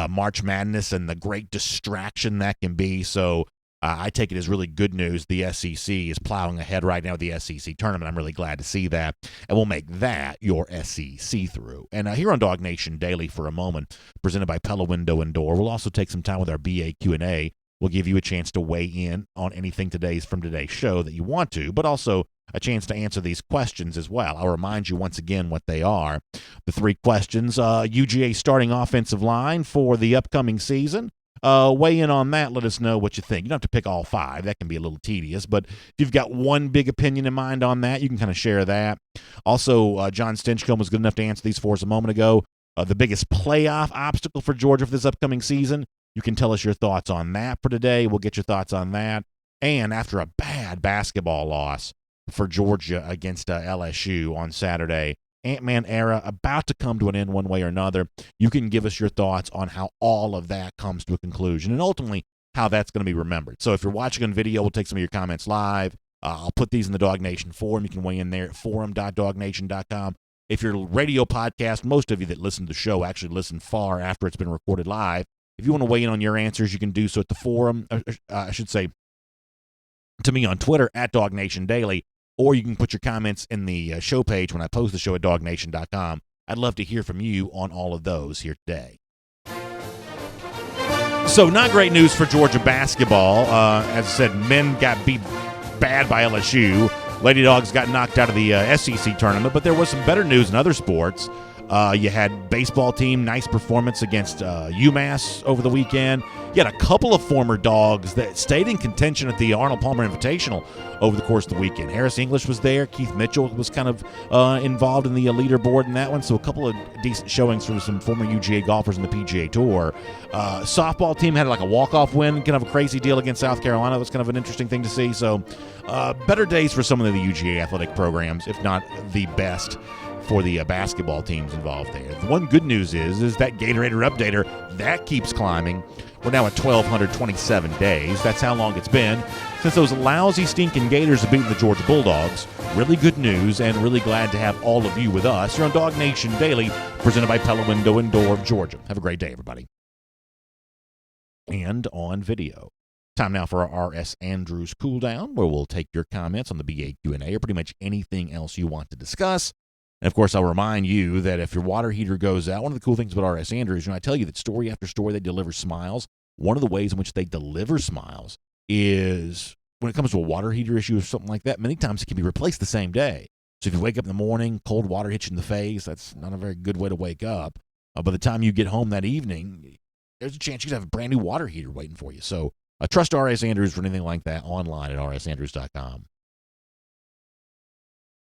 March Madness and the great distraction that can be. So I take it as really good news. The SEC is plowing ahead right now with the SEC tournament. I'm really glad to see that. And we'll make that your SEC through. And here on DawgNation Daily for a moment, presented by Pella Window and Door, we'll also take some time with our BA Q&A. We'll give you a chance to weigh in on anything from today's show that you want to, but also a chance to answer these questions as well. I'll remind you once again what they are. The 3 questions, UGA starting offensive line for the upcoming season. Weigh in on that. Let us know what you think. You don't have to pick all 5. That can be a little tedious, but if you've got one big opinion in mind on that, you can kind of share that. Also, John Stinchcomb was good enough to answer these for us a moment ago. The biggest playoff obstacle for Georgia for this upcoming season. You can tell us your thoughts on that for today. We'll get your thoughts on that. And after a bad basketball loss for Georgia against LSU on Saturday, Antman Era about to come to an end one way or another, you can give us your thoughts on how all of that comes to a conclusion and ultimately how that's going to be remembered. So if you're watching on video, we'll take some of your comments live. I'll put these in the DawgNation forum. You can weigh in there at forum.dawgnation.com. If you're a radio podcast, most of you that listen to the show actually listen far after it's been recorded live. If you want to weigh in on your answers, you can do so at the forum, I should say, to me on Twitter, at DawgNation Daily, or you can put your comments in the show page when I post the show at DawgNation.com. I'd love to hear from you on all of those here today. So not great news for Georgia basketball. As I said, men got beat bad by LSU. Lady Dogs got knocked out of the SEC tournament, but there was some better news in other sports. You had baseball team, nice performance against UMass over the weekend. You had a couple of former Dogs that stayed in contention at the Arnold Palmer Invitational over the course of the weekend. Harris English was there. Keith Mitchell was kind of involved in the leaderboard in that one. So a couple of decent showings from some former UGA golfers in the PGA Tour. Softball team had like a walk-off win, kind of a crazy deal against South Carolina. It was kind of an interesting thing to see. So better days for some of the UGA athletic programs, if not the best for the basketball teams involved there. The one good news is that Gatorator Updater, that keeps climbing. We're now at 1,227 days. That's how long it's been since those lousy, stinking Gators have beaten the Georgia Bulldogs. Really good news, and really glad to have all of you with us here on DawgNation Daily, presented by Pella Window and Door of Georgia. Have a great day, everybody. And on video. Time now for our RS Andrews Cooldown, where we'll take your comments on the BA Q&A or pretty much anything else you want to discuss. And, of course, I'll remind you that if your water heater goes out, one of the cool things about RS Andrews, I tell you that story after story they deliver smiles. One of the ways in which they deliver smiles is when it comes to a water heater issue or something like that, many times it can be replaced the same day. So if you wake up in the morning, cold water hits you in the face, that's not a very good way to wake up. By the time you get home that evening, there's a chance you could have a brand new water heater waiting for you. So trust RS Andrews for anything like that online at rsandrews.com.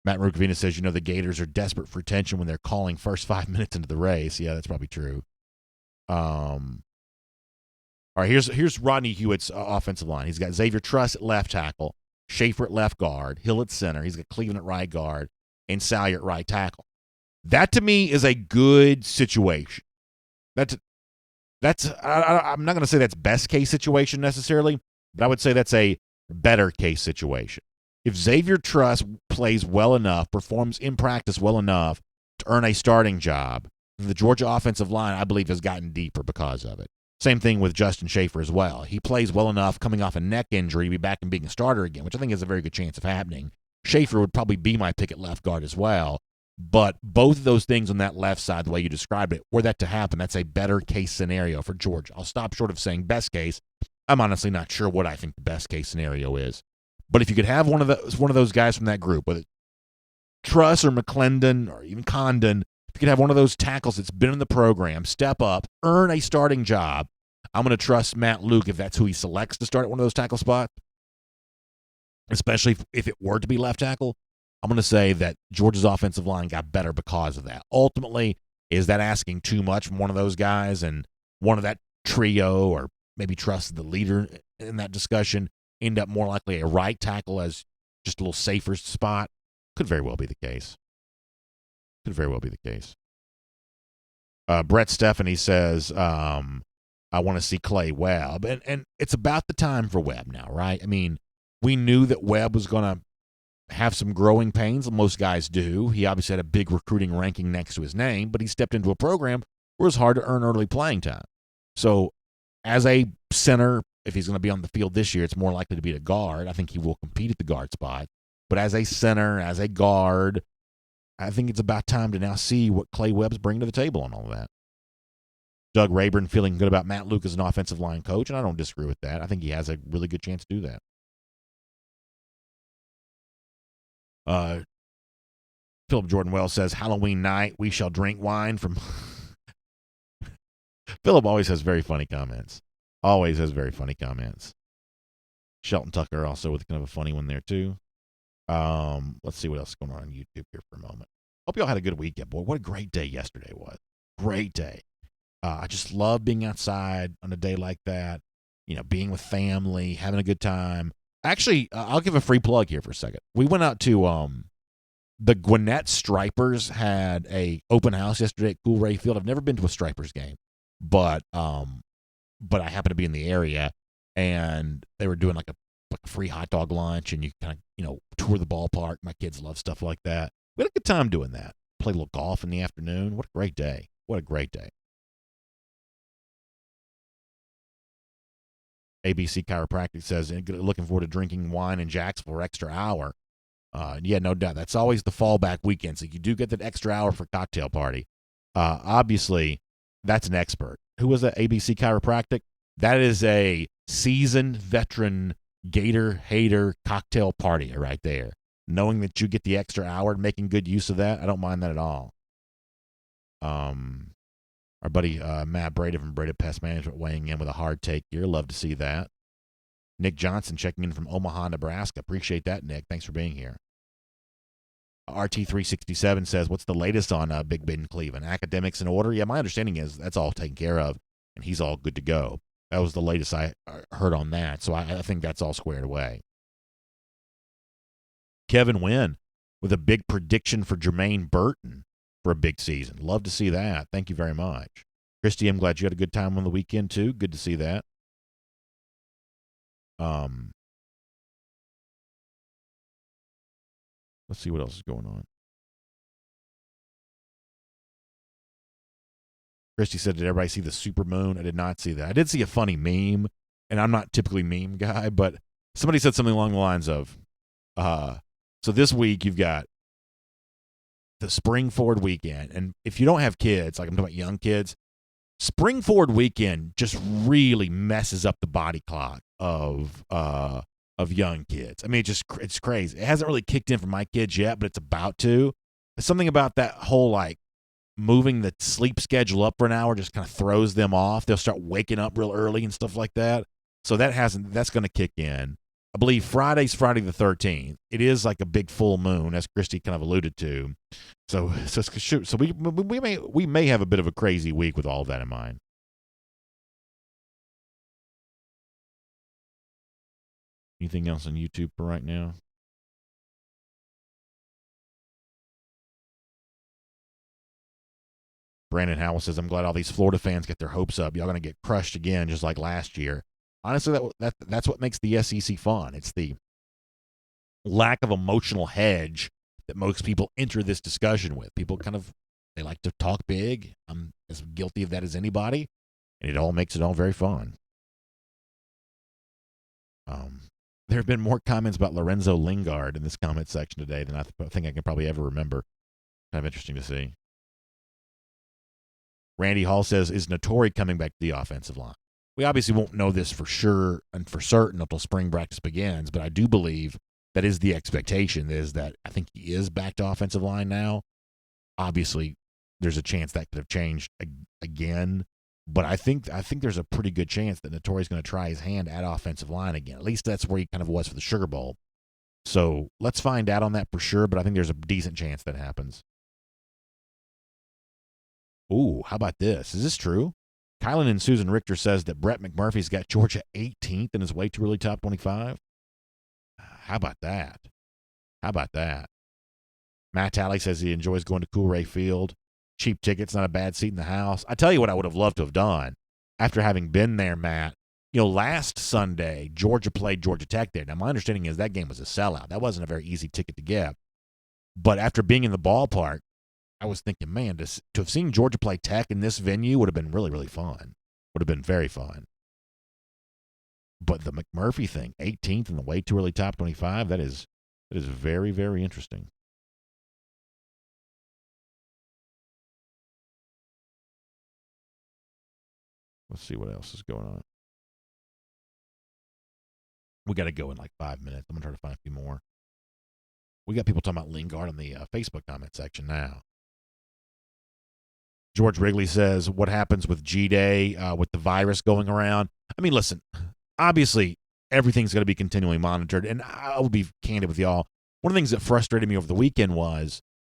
Matt Rukavina says, the Gators are desperate for attention when they're calling first 5 minutes into the race. Yeah, that's probably true. All right, here's Rodney Hewitt's offensive line. He's got Xavier Truss at left tackle, Shafer at left guard, Hill at center. He's got Cleveland at right guard, and Salyer at right tackle. That, to me, is a good situation. I'm not going to say that's best case situation necessarily, but I would say that's a better case situation. If Xavier Truss plays well enough, performs in practice well enough to earn a starting job, the Georgia offensive line, I believe, has gotten deeper because of it. Same thing with Justin Shafer as well. He plays well enough coming off a neck injury to be back and being a starter again, which I think has a very good chance of happening. Shafer would probably be my pick at left guard as well. But both of those things on that left side, the way you described it, were that to happen, that's a better case scenario for Georgia. I'll stop short of saying best case. I'm honestly not sure what I think the best case scenario is. But if you could have one of those guys from that group, whether Truss or McClendon or even Condon, if you could have one of those tackles that's been in the program, step up, earn a starting job, I'm going to trust Matt Luke if that's who he selects to start at one of those tackle spots, especially if it were to be left tackle. I'm going to say that Georgia's offensive line got better because of that. Ultimately, is that asking too much from one of those guys and one of that trio, or maybe Truss the leader in that discussion, end up more likely a right tackle as just a little safer spot? Could very well be the case. Brett Stephanie says, I want to see Clay Webb. And it's about the time for Webb now, right? I mean, we knew that Webb was going to have some growing pains. Most guys do. He obviously had a big recruiting ranking next to his name, but he stepped into a program where it's hard to earn early playing time. So as a center, if he's going to be on the field this year, it's more likely to be a guard. I think he will compete at the guard spot. But as a center, as a guard, I think it's about time to now see what Clay Webb's bringing to the table on all of that. Doug Rayburn feeling good about Matt Luke as an offensive line coach, and I don't disagree with that. I think he has a really good chance to do that. Philip Jordan Wells says, Halloween night, we shall drink wine from... Philip always has very funny comments. Shelton Tucker also with kind of a funny one there, too. Let's see what else is going on YouTube here for a moment. Hope you all had a good weekend, boy. What a great day yesterday was. Great day. I just love being outside on a day like that, being with family, having a good time. Actually, I'll give a free plug here for a second. We went out to the Gwinnett Stripers had a open house yesterday at Cool Rayfield. I've never been to a Stripers game, but I happened to be in the area, and they were doing like a free hot dog lunch, and you kind of tour the ballpark. My kids love stuff like that. We had a good time doing that. Played a little golf in the afternoon. What a great day. ABC Chiropractic says, looking forward to drinking wine in Jacksonville for extra hour. Yeah, no doubt. That's always the fallback weekend. So you do get that extra hour for cocktail party. Obviously, that's an expert. Who was that? ABC Chiropractic? That is a seasoned veteran Gator hater cocktail party right there. Knowing that you get the extra hour and making good use of that, I don't mind that at all. Our buddy Matt Breda from Breda Pest Management weighing in with a hard take here. Love to see that. Nick Johnson checking in from Omaha, Nebraska. Appreciate that, Nick. Thanks for being here. RT367 says, what's the latest on Big Ben Cleveland? Academics in order? Yeah, my understanding is that's all taken care of, and he's all good to go. That was the latest I heard on that, so I think that's all squared away. Kevin Wynn with a big prediction for Jermaine Burton for a big season. Love to see that. Thank you very much. Christy, I'm glad you had a good time on the weekend, too. Good to see that. Let's see what else is going on. Christy said, did everybody see the super moon? I did not see that. I did see a funny meme, and I'm not typically meme guy, but somebody said something along the lines of, so this week you've got the spring forward weekend, and if you don't have kids, like I'm talking about young kids, spring forward weekend just really messes up the body clock of young kids. I mean, it's crazy. It hasn't really kicked in for my kids yet, but it's about to. There's something about that whole like moving the sleep schedule up for an hour just kind of throws them off. They'll start waking up real early and stuff like that. So that's going to kick in. I believe Friday's Friday the 13th. It is like a big full moon, as Christy kind of alluded to. So we may have a bit of a crazy week with all of that in mind. Anything else on YouTube for right now? Brandon Howell says, I'm glad all these Florida fans get their hopes up. Y'all going to get crushed again just like last year. Honestly, that's what makes the SEC fun. It's the lack of emotional hedge that most people enter this discussion with. People they like to talk big. I'm as guilty of that as anybody, and it all makes it all very fun. There have been more comments about Lorenzo Lingard in this comment section today than I think I can probably ever remember. Kind of interesting to see. Randy Hall says, is Notori coming back to the offensive line? We obviously won't know this for sure and for certain until spring practice begins, but I do believe that is the expectation, is that I think he is back to offensive line now. Obviously, there's a chance that could have changed again, but I think there's a pretty good chance that Notori's going to try his hand at offensive line again. At least that's where he kind of was for the Sugar Bowl. So let's find out on that for sure, but I think there's a decent chance that happens. Ooh, how about this? Is this true? Kylan and Susan Richter says that Brett McMurphy's got Georgia 18th in his way too early top 25. How about that? Matt Talley says he enjoys going to cool Rayfield. Cheap tickets, not a bad seat in the house. I tell you what I would have loved to have done after having been there, Matt. Last Sunday, Georgia played Georgia Tech there. Now, my understanding is that game was a sellout. That wasn't a very easy ticket to get. But after being in the ballpark, I was thinking, man, to have seen Georgia play Tech in this venue would have been really, really fun. Would have been very fun. But the McMurphy thing, 18th in the way too early top 25, that is very, very interesting. Let's see what else is going on. We got to go in like 5 minutes. I'm going to try to find a few more. We got people talking about Lingard in the Facebook comment section now. George Wrigley says, what happens with G-Day with the virus going around? I mean, listen, obviously everything's going to be continually monitored, and I will be candid with y'all. One of the things that frustrated me over the weekend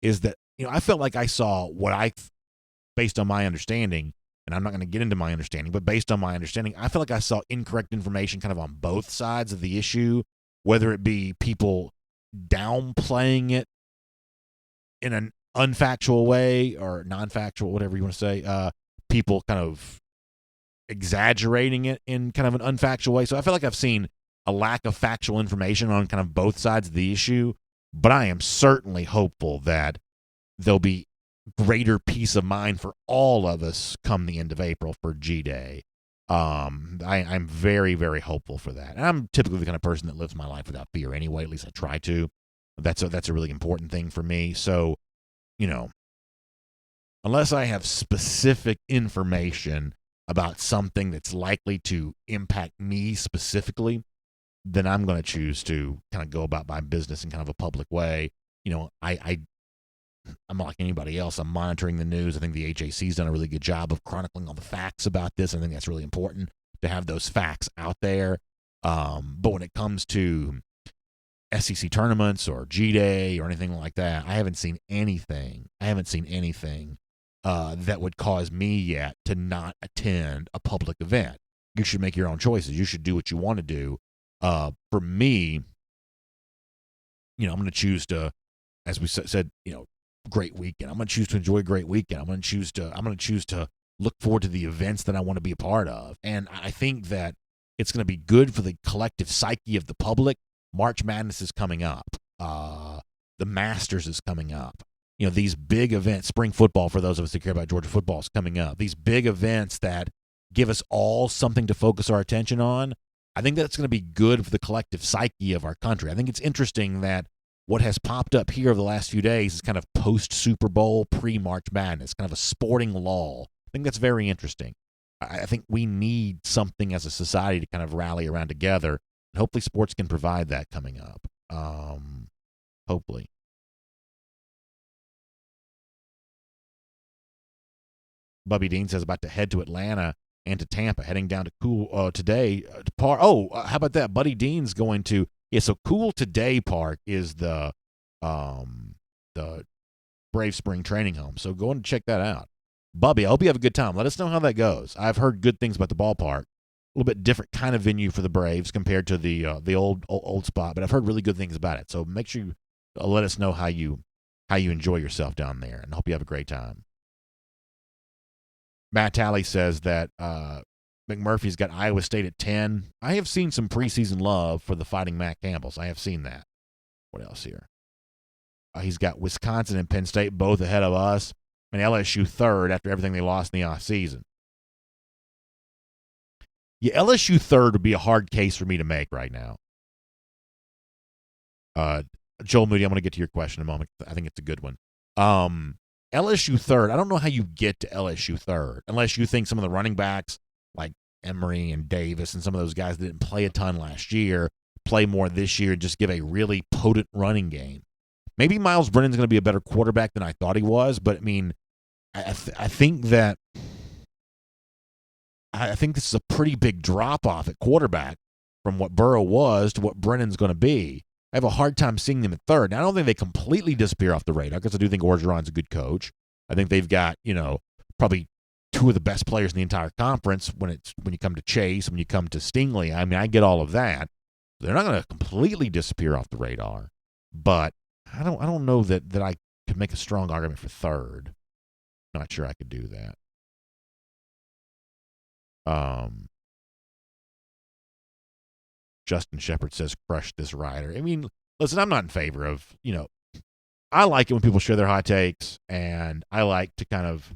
is that, I felt like I saw based on my understanding, and I'm not going to get into my understanding, but based on my understanding, I feel like I saw incorrect information kind of on both sides of the issue, whether it be people downplaying it in an unfactual way or non-factual, whatever you want to say, people kind of exaggerating it in kind of an unfactual way. So I feel like I've seen a lack of factual information on kind of both sides of the issue, but I am certainly hopeful that there'll be greater peace of mind for all of us come the end of April for G-Day. I'm very, very hopeful for that. And I'm typically the kind of person that lives my life without fear anyway. At least I try to. That's a really important thing for me. So, unless I have specific information about something that's likely to impact me specifically, then I'm going to choose to kind of go about my business in kind of a public way. I'm like anybody else. I'm monitoring the news. I think the HAC's done a really good job of chronicling all the facts about this. I think that's really important to have those facts out there. But when it comes to SEC tournaments or G-Day or anything like that, I haven't seen anything. That would cause me yet to not attend a public event. You should make your own choices. You should do what you want to do. For me, I'm going to choose to, as we said, great weekend. I'm going to choose to enjoy a great weekend. I'm going to choose to look forward to the events that I want to be a part of. And I think that it's going to be good for the collective psyche of the public. March Madness is coming up. The Masters is coming up. These big events, spring football, for those of us that care about Georgia football, is coming up. These big events that give us all something to focus our attention on. I think that's going to be good for the collective psyche of our country. I think it's interesting that what has popped up here over the last few days is kind of post-Super Bowl, pre-March Madness, kind of a sporting lull. I think that's very interesting. I think we need something as a society to kind of rally around together, and hopefully sports can provide that coming up. Hopefully. Bubby Dean says about to head to Atlanta and to Tampa, heading down to Cool today. How about that? Buddy Dean's going to so Cool Today Park is the Brave Spring Training Home. So go and check that out. Bubby, I hope you have a good time. Let us know how that goes. I've heard good things about the ballpark. A little bit different kind of venue for the Braves compared to the old spot, but I've heard really good things about it. So make sure you let us know how you enjoy yourself down there, and I hope you have a great time. Matt Talley says that McMurphy's got Iowa State at 10. I have seen some preseason love for the Fighting Matt Campbells. I have seen that. What else here? He's got Wisconsin and Penn State both ahead of us, and LSU third after everything they lost in the offseason. Yeah, LSU third would be a hard case for me to make right now. Joel Moody, I'm going to get to your question in a moment. I think it's a good one. LSU third, I don't know how you get to LSU third, unless you think some of the running backs like Emery and Davis and some of those guys that didn't play a ton last year play more this year and just give a really potent running game. Maybe Miles Brennan's going to be a better quarterback than I thought he was, but I mean, I think this is a pretty big drop-off at quarterback from what Burrow was to what Brennan's going to be. I have a hard time seeing them at third. Now, I don't think they completely disappear off the radar because I do think Orgeron's a good coach. I think they've got, probably two of the best players in the entire conference when you come to Chase, when you come to Stingley. I mean, I get all of that. They're not going to completely disappear off the radar, but I don't know that I could make a strong argument for third. Not sure I could do that. Justin Shepard says, crush this rider. I mean, listen, I'm not in favor of, I like it when people share their hot takes, and I like to kind of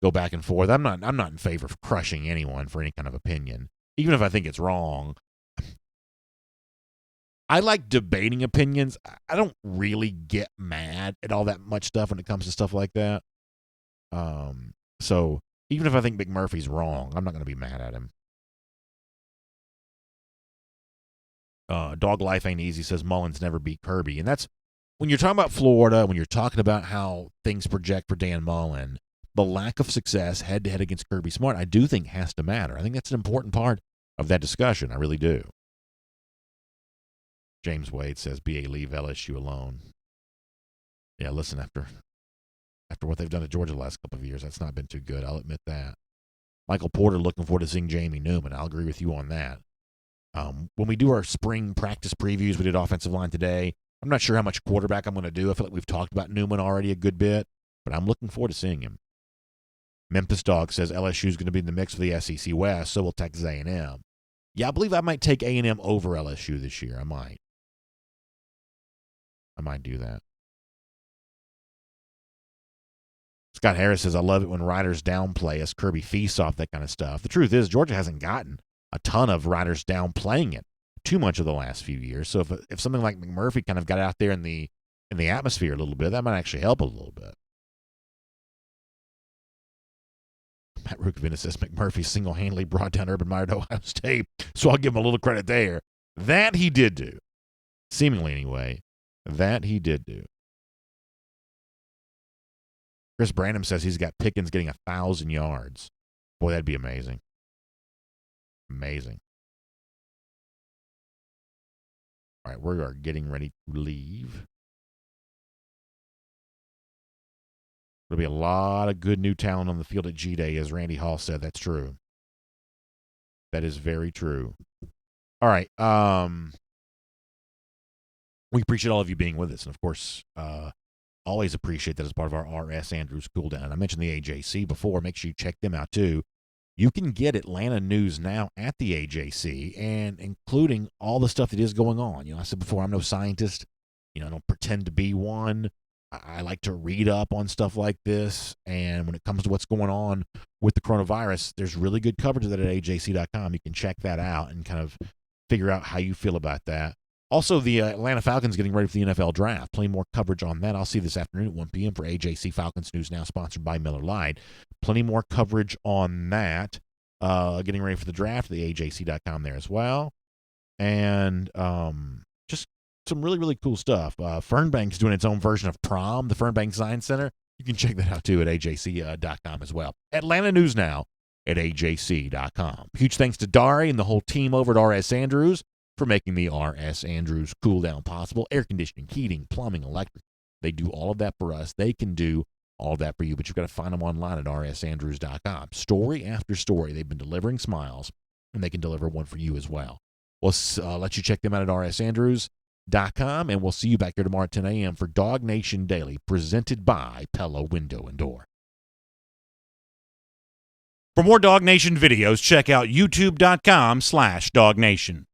go back and forth. I'm not in favor of crushing anyone for any kind of opinion, even if I think it's wrong. I like debating opinions. I don't really get mad at all that much stuff when it comes to stuff like that. So even if I think McMurphy's wrong, I'm not going to be mad at him. Dog Life Ain't Easy says Mullen's never beat Kirby. And that's, when you're talking about Florida, when you're talking about how things project for Dan Mullen, the lack of success head-to-head against Kirby Smart, I do think has to matter. I think that's an important part of that discussion. I really do. James Wade says, BA leave LSU alone. Yeah, listen, after what they've done to Georgia the last couple of years, that's not been too good. I'll admit that. Michael Porter looking forward to seeing Jamie Newman. I'll agree with you on that. When we do our spring practice previews, we did offensive line today. I'm not sure how much quarterback I'm going to do. I feel like we've talked about Newman already a good bit, but I'm looking forward to seeing him. Memphis Dog says LSU is going to be in the mix for the SEC West, so will Texas A&M. Yeah, I believe I might take A&M over LSU this year. I might do that. Scott Harris says, I love it when writers downplay us, Kirby feasts off that kind of stuff. The truth is, Georgia hasn't gotten a ton of writers downplaying it too much of the last few years. So if something like McMurphy kind of got out there in the atmosphere a little bit, that might actually help a little bit. Matt Rukavina says McMurphy single-handedly brought down Urban Meyer to Ohio State, so I'll give him a little credit there. That he did do. Seemingly, anyway. That he did do. Chris Branham says he's got Pickens getting 1,000 yards. Boy, that'd be amazing. Amazing. All right, we are getting ready to leave. There'll be a lot of good new talent on the field at G-Day, as Randy Hall said. That's true. That is very true. All right. We appreciate all of you being with us. And, of course, always appreciate that as part of our RS Andrews Cooldown. I mentioned the AJC before. Make sure you check them out, too. You can get Atlanta news now at the AJC, and including all the stuff that is going on. You know, I said before, I'm no scientist. You know, I don't pretend to be one. I like to read up on stuff like this, and when it comes to what's going on with the coronavirus, there's really good coverage of that at ajc.com. You can check that out and kind of figure out how you feel about that. Also, the Atlanta Falcons getting ready for the NFL Draft. Plenty more coverage on that. I'll see you this afternoon at 1 p.m. for AJC Falcons News Now, sponsored by Miller Lite. Plenty more coverage on that. Getting ready for the draft, the ajc.com there as well. And just some really, really cool stuff. Fernbank's doing its own version of Prom, the Fernbank Science Center. You can check that out, too, at ajc.com as well. Atlanta News Now at ajc.com. Huge thanks to Dari and the whole team over at RS Andrews for making the RS Andrews Cooldown possible. Air conditioning, heating, plumbing, electric. They do all of that for us. They can do all of that for you, but you've got to find them online at rsandrews.com. Story after story, they've been delivering smiles, and they can deliver one for you as well. We'll let you check them out at rsandrews.com, and we'll see you back here tomorrow at 10 a.m. for DawgNation Daily, presented by Pella Window and Door. For more DawgNation videos, check out youtube.com/DawgNation.